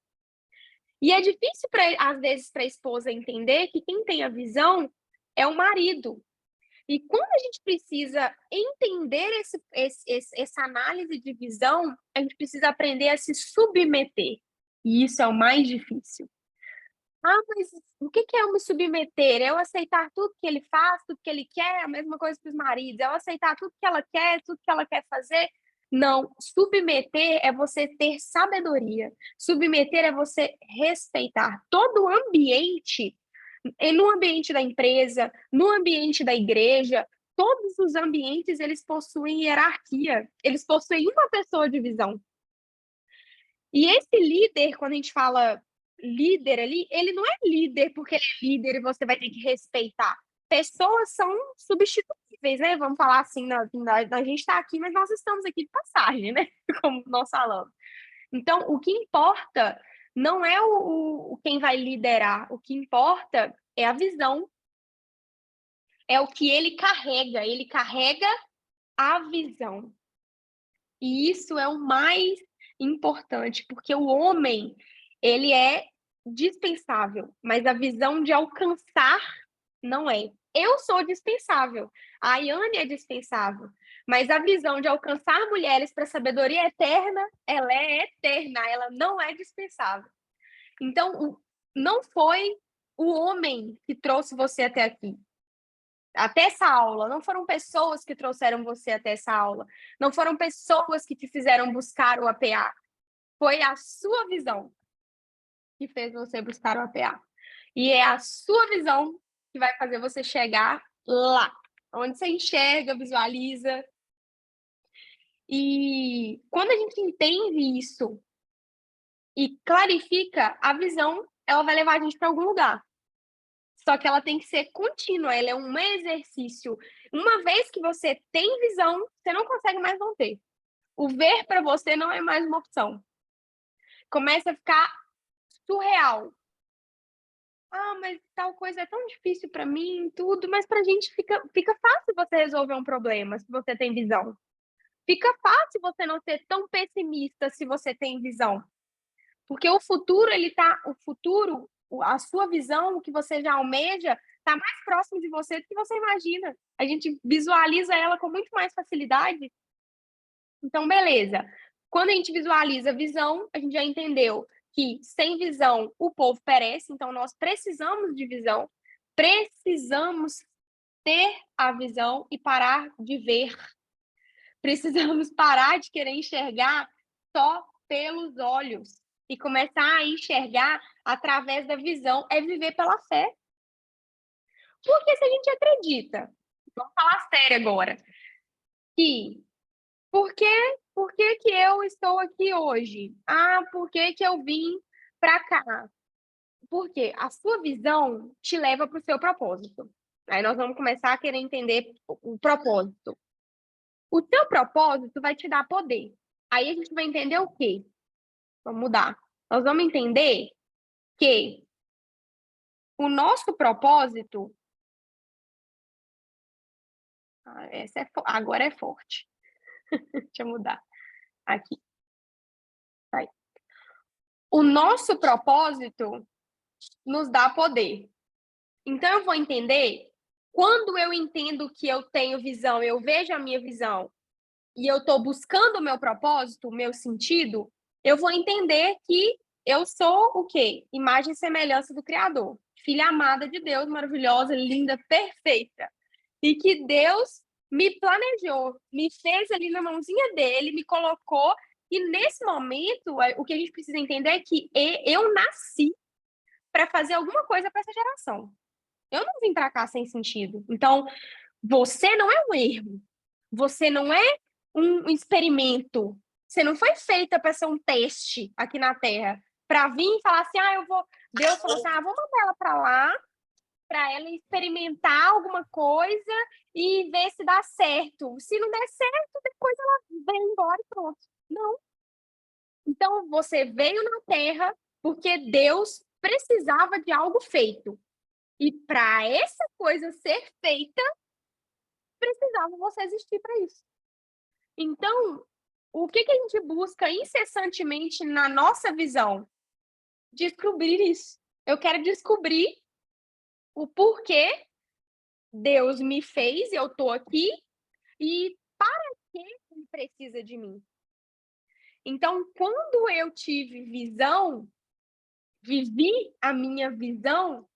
S1: E é difícil, às vezes, para a esposa entender que quem tem a visão é o marido. E quando a gente precisa entender essa análise de visão, a gente precisa aprender a se submeter. E isso é o mais difícil. Ah, mas o que é eu me submeter? É eu aceitar tudo que ele faz, tudo que ele quer, a mesma coisa para os maridos. É eu aceitar tudo que ela quer, tudo que ela quer fazer? Não, submeter é você ter sabedoria. Submeter é você respeitar todo o ambiente, e no ambiente da empresa, no ambiente da igreja, todos os ambientes eles possuem hierarquia, eles possuem uma pessoa de visão. E esse líder, quando a gente fala líder ali, ele não é líder porque ele é líder e você vai ter que respeitar. Pessoas são substituíveis, né? Vamos falar assim, a gente está aqui, mas nós estamos aqui de passagem, né? Como nós falamos. Então, o que importa não é o quem vai liderar, o que importa é a visão, é o que ele carrega a visão. E isso é o mais importante, porque o homem, ele é dispensável, mas a visão de alcançar não é. Eu sou dispensável, a Ayane é dispensável, mas a visão de alcançar mulheres para a sabedoria eterna, ela é eterna, ela não é dispensável. Então, não foi o homem que trouxe você até aqui, até essa aula, não foram pessoas que trouxeram você até essa aula, não foram pessoas que te fizeram buscar o APA, foi a sua visão que fez você buscar o APA. E é a sua visão que vai fazer você chegar lá, onde você enxerga, visualiza. E quando a gente entende isso e clarifica a visão, ela vai levar a gente para algum lugar. Só que ela tem que ser contínua, ela é um exercício. Uma vez que você tem visão, você não consegue mais não ter. O ver para você não é mais uma opção. Começa a ficar surreal. Ah, mas tal coisa é tão difícil para mim, tudo, mas para a gente fica fácil você resolver um problema se você tem visão. Fica fácil você não ser tão pessimista se você tem visão. Porque o futuro, a sua visão, o que você já almeja, está mais próximo de você do que você imagina. A gente visualiza ela com muito mais facilidade. Então, beleza. Quando a gente visualiza a visão, a gente já entendeu que sem visão o povo perece, então nós precisamos de visão, precisamos ter a visão e parar de ver. Precisamos parar de querer enxergar só pelos olhos e começar a enxergar através da visão, é viver pela fé. Porque se a gente acredita, vamos falar sério agora, que por que eu estou aqui hoje? Ah, por que eu vim para cá? Porque a sua visão te leva para o seu propósito. Aí nós vamos começar a querer entender o propósito. O teu propósito vai te dar poder. Aí a gente vai entender o quê? Vamos mudar. Nós vamos entender que o nosso propósito. Agora é forte. Deixa eu mudar. Aqui. Vai. O nosso propósito nos dá poder. Então, eu vou entender, quando eu entendo que eu tenho visão, eu vejo a minha visão, e eu estou buscando o meu propósito, o meu sentido, eu vou entender que eu sou o quê? Imagem e semelhança do Criador. Filha amada de Deus, maravilhosa, linda, perfeita. E que Deus me planejou, me fez ali na mãozinha dele, me colocou. E nesse momento, o que a gente precisa entender é que eu nasci para fazer alguma coisa para essa geração. Eu não vim para cá sem sentido. Então, você não é um erro. Você não é um experimento. Você não foi feita para ser um teste aqui na Terra. Para vir e falar assim, eu vou. Deus falou assim, vou mandar ela para lá, para ela experimentar alguma coisa e ver se dá certo. Se não der certo, depois ela vem embora e pronto. Não. Então, você veio na Terra porque Deus precisava de algo feito. E para essa coisa ser feita, precisava você existir para isso. Então, o que a gente busca incessantemente na nossa visão? Descobrir isso. Eu quero descobrir o porquê Deus me fez, eu estou aqui, e para que Ele precisa de mim. Então, quando eu tive visão, vivi a minha visão,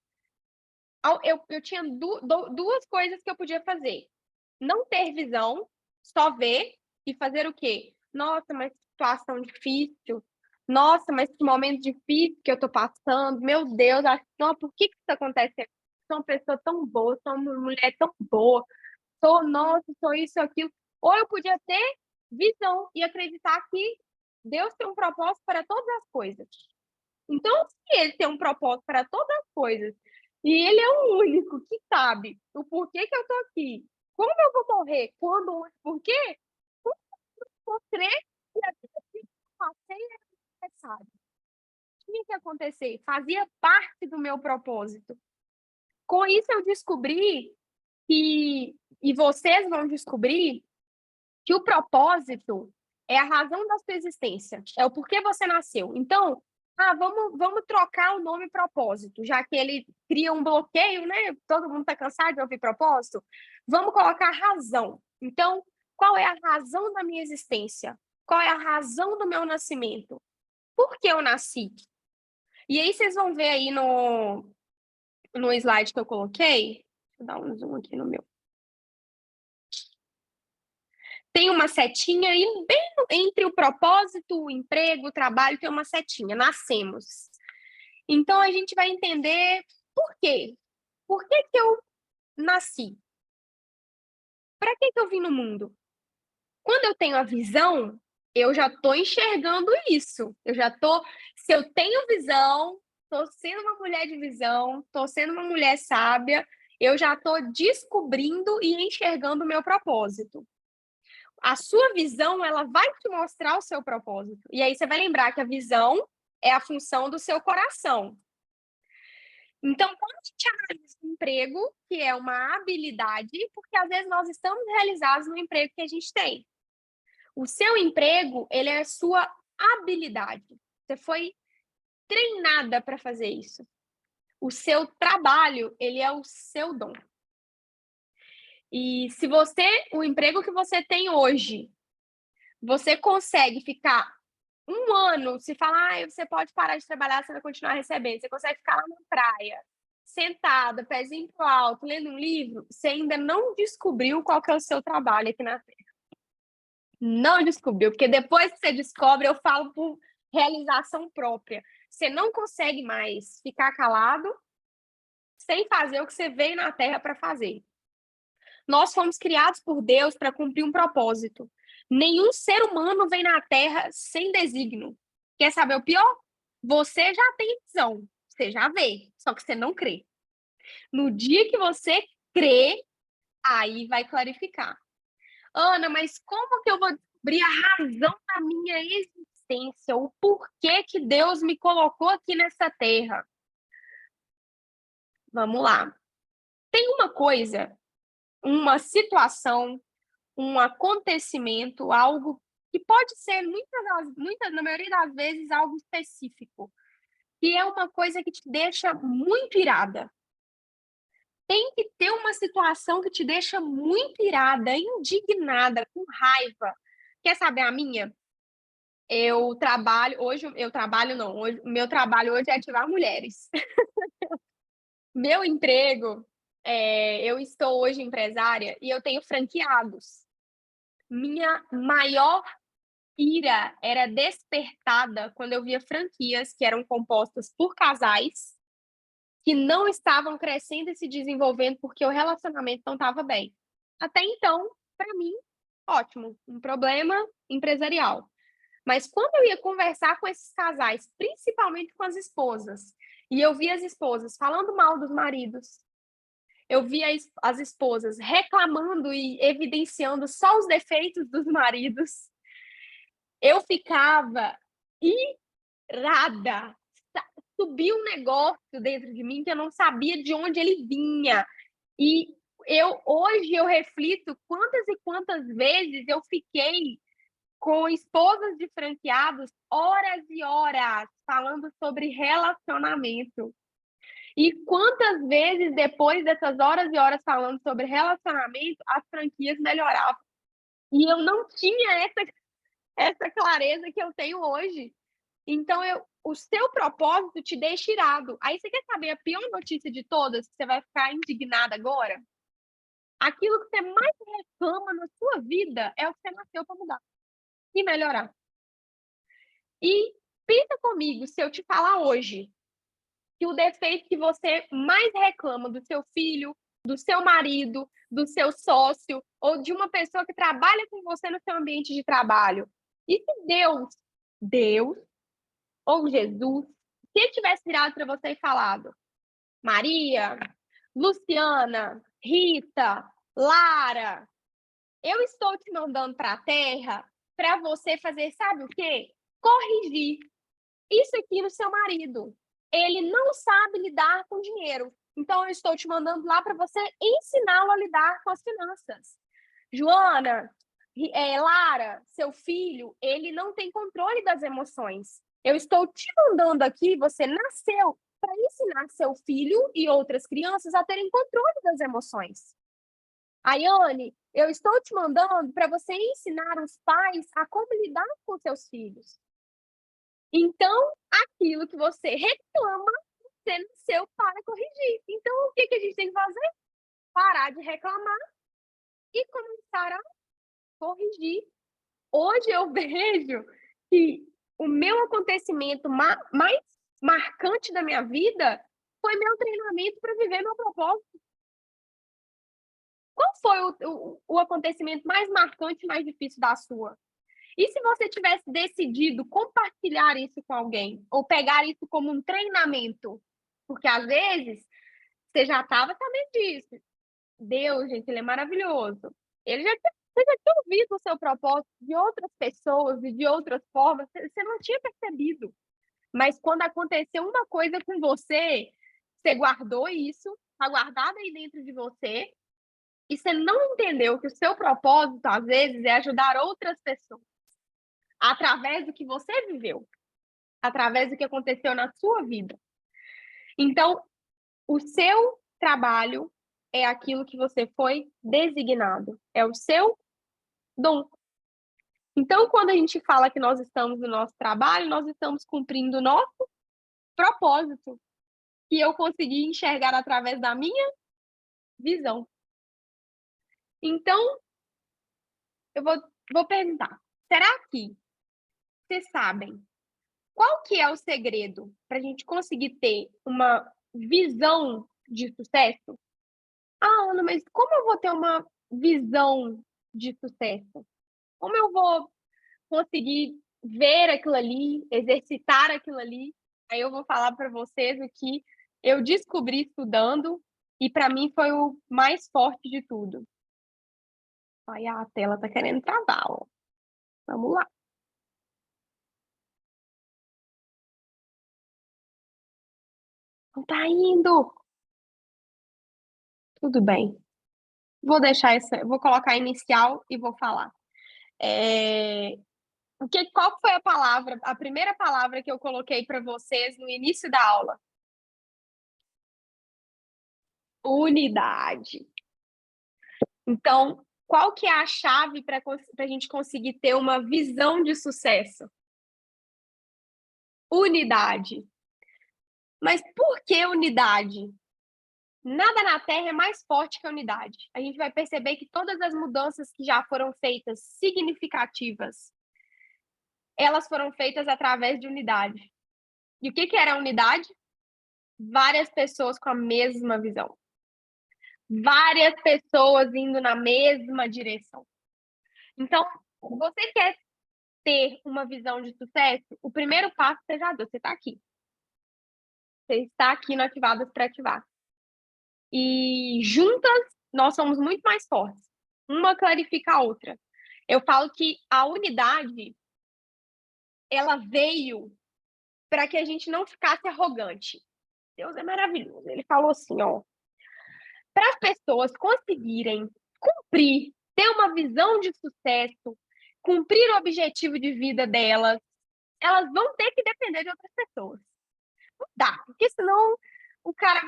S1: eu tinha duas coisas que eu podia fazer. Não ter visão, só ver e fazer o quê? Nossa, mas que situação difícil. Nossa, mas que momento difícil que eu tô passando. Meu Deus, não, por que isso acontece? Sou uma pessoa tão boa, sou uma mulher tão boa. Nossa, sou isso, aquilo. Ou eu podia ter visão e acreditar que Deus tem um propósito para todas as coisas. Então, se ele tem um propósito para todas as coisas, e ele é o único que sabe o porquê que eu tô aqui, como eu vou morrer, quando, onde, por quê, como eu vou crer que a vida que eu passei é necessária. Tinha que acontecer, fazia parte do meu propósito. Com isso, eu descobri que, e vocês vão descobrir, que o propósito é a razão da sua existência, é o porquê você nasceu. Então, vamos trocar o nome propósito, já que ele cria um bloqueio, né? Todo mundo está cansado de ouvir propósito. Vamos colocar razão. Então, qual é a razão da minha existência? Qual é a razão do meu nascimento? Por que eu nasci? E aí vocês vão ver aí no slide que eu coloquei. Deixa eu dar um zoom aqui no meu. Tem uma setinha e bem entre o propósito, o emprego, o trabalho, tem uma setinha. Nascemos. Então, a gente vai entender por quê. Por que eu nasci? Para que eu vim no mundo? Quando eu tenho a visão, eu já estou enxergando isso. Se eu tenho visão, estou sendo uma mulher de visão, estou sendo uma mulher sábia, eu já estou descobrindo e enxergando o meu propósito. A sua visão, ela vai te mostrar o seu propósito. E aí você vai lembrar que a visão é a função do seu coração. Então, quando a gente analisa o emprego, que é uma habilidade, porque às vezes nós estamos realizados no emprego que a gente tem. O seu emprego, ele é a sua habilidade. Você foi treinada para fazer isso. O seu trabalho, ele é o seu dom. E se o emprego que você tem hoje, você consegue ficar um ano, se falar, você pode parar de trabalhar, você vai continuar recebendo. Você consegue ficar lá na praia, sentada, pezinho pro alto, lendo um livro, você ainda não descobriu qual que é o seu trabalho aqui na Terra. Não descobriu, porque depois que você descobre, eu falo por realização própria. Você não consegue mais ficar calado sem fazer o que você veio na Terra para fazer. Nós fomos criados por Deus para cumprir um propósito. Nenhum ser humano vem na Terra sem desígnio. Quer saber o pior? Você já tem visão, você já vê, só que você não crê. No dia que você crê, aí vai clarificar. Ana, mas como que eu vou descobrir a razão da minha existência? O porquê que Deus me colocou aqui nessa terra? Vamos lá. Tem uma coisa, uma situação, um acontecimento, algo que pode ser, na maioria das vezes, algo específico, que é uma coisa que te deixa muito irada. Tem que ter uma situação que te deixa muito irada, indignada, com raiva. Quer saber a minha? Eu trabalho não, meu trabalho hoje é ativar mulheres. Meu emprego, eu estou hoje empresária e eu tenho franqueados. Minha maior ira era despertada quando eu via franquias que eram compostas por casais que não estavam crescendo e se desenvolvendo porque o relacionamento não estava bem. Até então, para mim, ótimo, um problema empresarial. Mas quando eu ia conversar com esses casais, principalmente com as esposas, e eu via as esposas falando mal dos maridos, eu via as esposas reclamando e evidenciando só os defeitos dos maridos, eu ficava irada, subiu um negócio dentro de mim que eu não sabia de onde ele vinha. E hoje eu reflito quantas e quantas vezes eu fiquei com esposas de franqueados horas e horas falando sobre relacionamento. E quantas vezes, depois dessas horas e horas falando sobre relacionamento, as franquias melhoravam. E eu não tinha essa clareza que eu tenho hoje. Então, o seu propósito te deixa irado. Aí você quer saber a pior notícia de todas? Você vai ficar indignada agora? Aquilo que você mais reclama na sua vida é o que você nasceu para mudar e melhorar. E pensa comigo, se eu te falar hoje que o defeito que você mais reclama do seu filho, do seu marido, do seu sócio ou de uma pessoa que trabalha com você no seu ambiente de trabalho. E se Deus ou Jesus, se ele tivesse virado para você e falado: Maria, Luciana, Rita, Lara, eu estou te mandando para a Terra para você fazer, sabe o quê? Corrigir isso aqui no seu marido. Ele não sabe lidar com dinheiro. Então, eu estou te mandando lá para você ensiná-lo a lidar com as finanças. Joana, Lara, seu filho, ele não tem controle das emoções. Eu estou te mandando aqui, você nasceu para ensinar seu filho e outras crianças a terem controle das emoções. Ayane, eu estou te mandando para você ensinar os pais a como lidar com seus filhos. Então, aquilo que você reclama, você nasceu para corrigir. Então, o que a gente tem que fazer? Parar de reclamar e começar a corrigir. Hoje eu vejo que o meu acontecimento mais marcante da minha vida foi meu treinamento para viver meu propósito. Qual foi o acontecimento mais marcante, mais difícil da sua? E se você tivesse decidido compartilhar isso com alguém? Ou pegar isso como um treinamento? Porque, às vezes, você já estava sabendo disso. Deus, gente, ele é maravilhoso. Você já tinha ouvido o seu propósito de outras pessoas e de outras formas. Você não tinha percebido. Mas quando aconteceu uma coisa com você, você guardou isso, está guardado aí dentro de você, e você não entendeu que o seu propósito, às vezes, é ajudar outras pessoas através do que você viveu, através do que aconteceu na sua vida. Então, o seu trabalho é aquilo que você foi designado, é o seu dom. Então, quando a gente fala que nós estamos no nosso trabalho, nós estamos cumprindo o nosso propósito, que eu consegui enxergar através da minha visão. Então, eu vou perguntar, será que vocês sabem qual que é o segredo para a gente conseguir ter uma visão de sucesso? Ah, Ana, mas como eu vou ter uma visão de sucesso? Como eu vou conseguir ver aquilo ali, exercitar aquilo ali? Aí eu vou falar para vocês o que eu descobri estudando e para mim foi o mais forte de tudo. Aí a tela tá querendo travar, ó. Vamos lá. Não tá indo. Tudo bem. Vou colocar inicial e vou falar. Qual foi a primeira palavra que eu coloquei para vocês no início da aula? Unidade. Então, qual que é a chave para a gente conseguir ter uma visão de sucesso? Unidade. Mas por que unidade? Nada na Terra é mais forte que a unidade. A gente vai perceber que todas as mudanças que já foram feitas, significativas, elas foram feitas através de unidade. E o que era a unidade? Várias pessoas com a mesma visão. Várias pessoas indo na mesma direção. Então, você quer ter uma visão de sucesso? O primeiro passo você já deu, você está aqui. Você está aqui no Ativadas para Ativar. E juntas, nós somos muito mais fortes. Uma clarifica a outra. Eu falo que a unidade, ela veio para que a gente não ficasse arrogante. Deus é maravilhoso. Ele falou assim, ó, para as pessoas conseguirem cumprir, ter uma visão de sucesso, cumprir o objetivo de vida delas, elas vão ter que depender de outras pessoas. Não dá, porque senão o cara,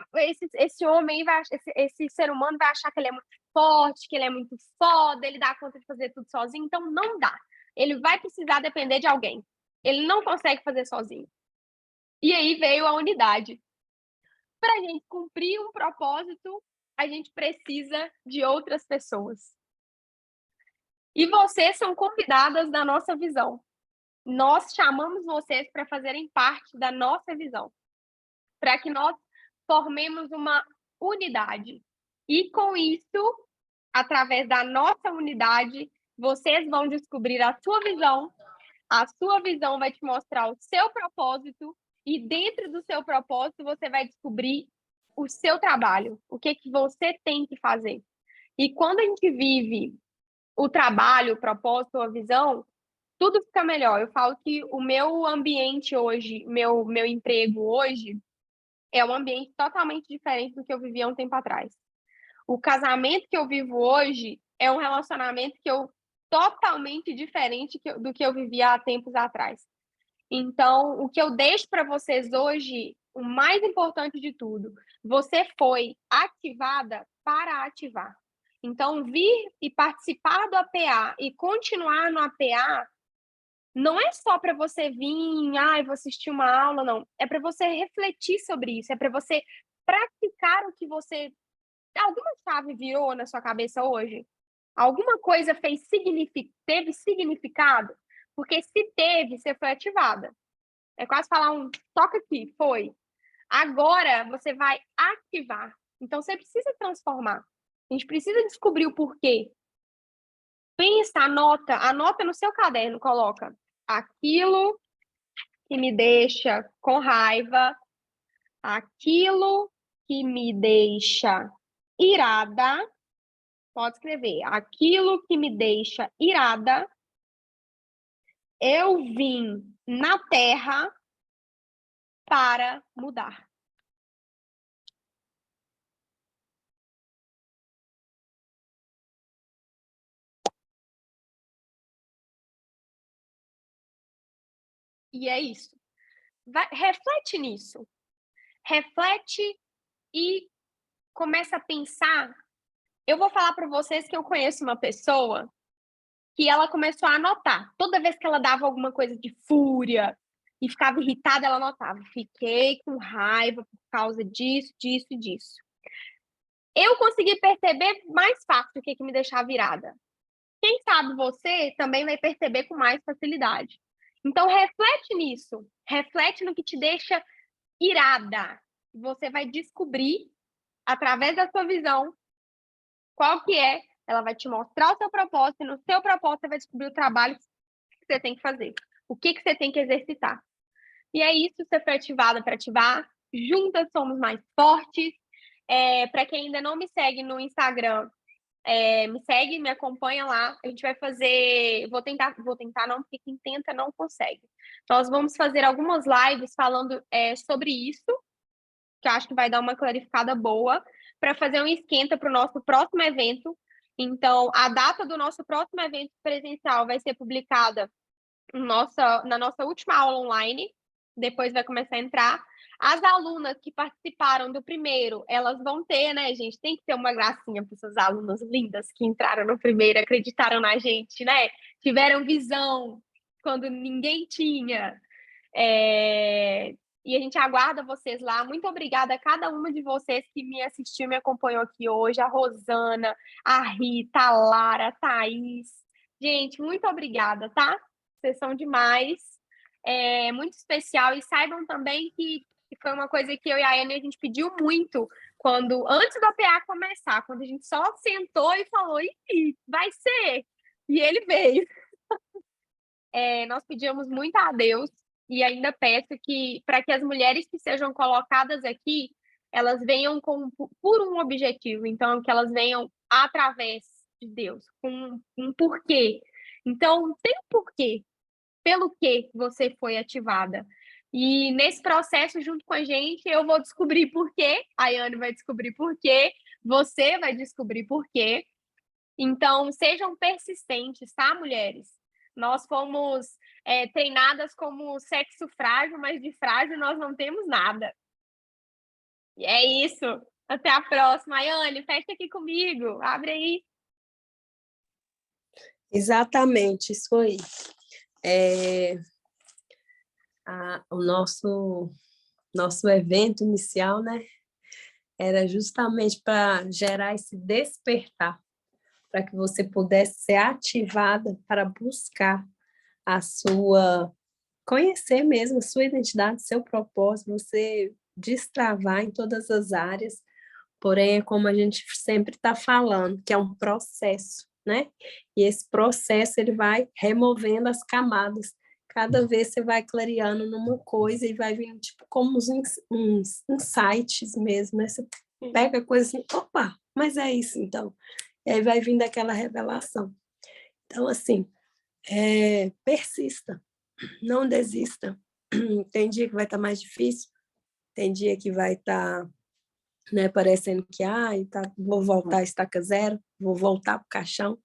S1: esse homem, esse ser humano vai achar que ele é muito forte, que ele é muito foda, ele dá conta de fazer tudo sozinho, então não dá. Ele vai precisar depender de alguém. Ele não consegue fazer sozinho. E aí veio a unidade. Para a gente cumprir um propósito, a gente precisa de outras pessoas. E vocês são convidadas da nossa visão. Nós chamamos vocês para fazerem parte da nossa visão, para que nós formemos uma unidade. E com isso, através da nossa unidade, vocês vão descobrir a sua visão vai te mostrar o seu propósito, e dentro do seu propósito você vai descobrir o seu trabalho, o que você tem que fazer. E quando a gente vive o trabalho, o propósito, a visão, tudo fica melhor. Eu falo que o meu ambiente hoje, meu emprego hoje, é um ambiente totalmente diferente do que eu vivia um tempo atrás. O casamento que eu vivo hoje é um relacionamento totalmente diferente do que eu vivia há tempos atrás. Então, o que eu deixo para vocês hoje, o mais importante de tudo, você foi ativada para ativar. Então, vir e participar do APA e continuar no APA não é só para você vir, vou assistir uma aula, não. É para você refletir sobre isso, é para você praticar o que você... Alguma chave virou na sua cabeça hoje? Alguma coisa teve significado? Porque se teve, você foi ativada. É quase falar toca aqui, foi. Agora você vai ativar. Então você precisa transformar. A gente precisa descobrir o porquê. Pensa, anota no seu caderno, coloca aquilo que me deixa com raiva, aquilo que me deixa irada, pode escrever, aquilo que me deixa irada, eu vim na Terra para mudar. E é isso. Reflete nisso. Reflete e começa a pensar. Eu vou falar para vocês que eu conheço uma pessoa que ela começou a anotar. Toda vez que ela dava alguma coisa de fúria e ficava irritada, ela anotava. Fiquei com raiva por causa disso, disso e disso. Eu consegui perceber mais fácil o que me deixava virada. Quem sabe você também vai perceber com mais facilidade. Então, reflete nisso. Reflete no que te deixa irada. Você vai descobrir, através da sua visão, qual que é. Ela vai te mostrar o seu propósito, e no seu propósito você vai descobrir o trabalho que você tem que fazer. O que você tem que exercitar. E é isso, você foi ativada para ativar. Juntas somos mais fortes. Para quem ainda não me segue no Instagram, me segue, me acompanha lá. A gente vai fazer... Vou tentar não, porque quem tenta não consegue. Nós vamos fazer algumas lives falando sobre isso, que eu acho que vai dar uma clarificada boa, para fazer um esquenta para o nosso próximo evento. Então, a data do nosso próximo evento presencial vai ser publicada na nossa última aula online, depois vai começar a entrar. As alunas que participaram do primeiro, elas vão ter, né, gente? Tem que ter uma gracinha para essas alunas lindas que entraram no primeiro, acreditaram na gente, né? Tiveram visão quando ninguém tinha. E a gente aguarda vocês lá. Muito obrigada a cada uma de vocês que me assistiu, me acompanhou aqui hoje. A Rosana, a Rita, a Lara, a Thaís. Gente, muito obrigada, tá? Vocês são demais. Muito especial. E saibam também que foi uma coisa que eu e a Anne, a gente pediu muito antes do APA começar, quando a gente só sentou e falou, ih, vai ser. E ele veio. Nós pedimos muito a Deus e ainda peço para que as mulheres que sejam colocadas aqui, elas venham por um objetivo, então que elas venham através de Deus, com um porquê. Então, tem um porquê, pelo que você foi ativada. E nesse processo, junto com a gente, eu vou descobrir por quê, a Yane vai descobrir por quê, você vai descobrir por quê. Então, sejam persistentes, tá, mulheres? Nós fomos treinadas como sexo frágil, mas de frágil nós não temos nada. E é isso. Até a próxima. Ayane, fecha aqui comigo. Abre aí.
S2: Exatamente, isso aí. O nosso evento inicial, né, era justamente para gerar esse despertar, para que você pudesse ser ativada para buscar a sua, conhecer mesmo a sua identidade, seu propósito, você destravar em todas as áreas, porém é como a gente sempre está falando, que é um processo, né? E esse processo ele vai removendo as camadas. Cada vez você vai clareando numa coisa e vai vindo tipo como uns insights mesmo, né? Você pega a coisa assim, opa, mas é isso então. E aí vai vindo aquela revelação. Então, assim, persista, não desista. Tem dia que vai estar mais difícil, tem dia que vai estar, né, parecendo que vou voltar a estaca zero, vou voltar para o caixão.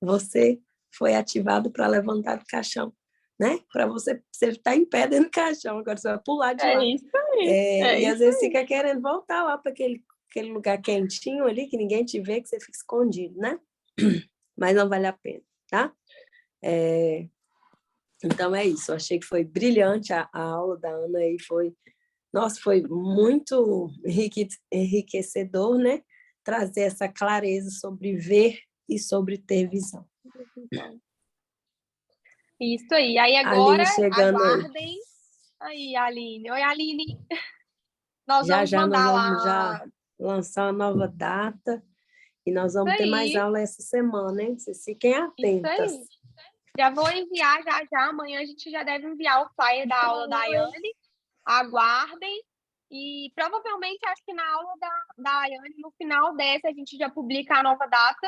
S2: Você foi ativado para levantar do caixão, né? Para você estar em pé dentro do caixão, agora você vai pular de
S1: É
S2: lá.
S1: isso aí.
S2: E às vezes fica querendo voltar lá para aquele lugar quentinho ali, que ninguém te vê, que você fica escondido, né? Mas não vale a pena, tá? Então é isso, eu achei que foi brilhante a aula da Ana aí, nossa, foi muito enriquecedor, né? Trazer essa clareza sobre ver e sobre ter visão.
S1: Isso aí. Aí agora,
S2: Aline chegando aí.
S1: aguardem. Aí, Aline. Oi, Aline. Nós
S2: Já
S1: vamos
S2: já nós
S1: mandar
S2: vamos já
S1: lá.
S2: lançar uma nova data e nós
S1: Isso
S2: vamos ter mais
S1: aí.
S2: aula essa semana, hein? Vocês fiquem
S1: Isso
S2: atentas.
S1: aí. Já vou enviar já já. Amanhã a gente já deve enviar o flyer da aula da Ayane. Aguardem. E provavelmente acho que na aula da Ayane, no final dessa, a gente já publica a nova data.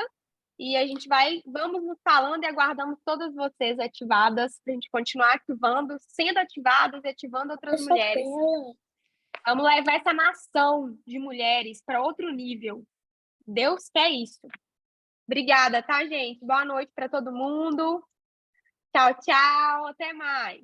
S1: E a gente vamos nos falando e aguardamos todas vocês ativadas para a gente continuar ativando, sendo ativadas e ativando outras mulheres. Vamos levar essa nação de mulheres para outro nível. Deus quer isso. Obrigada, tá, gente? Boa noite para todo mundo. Tchau, tchau. Até mais.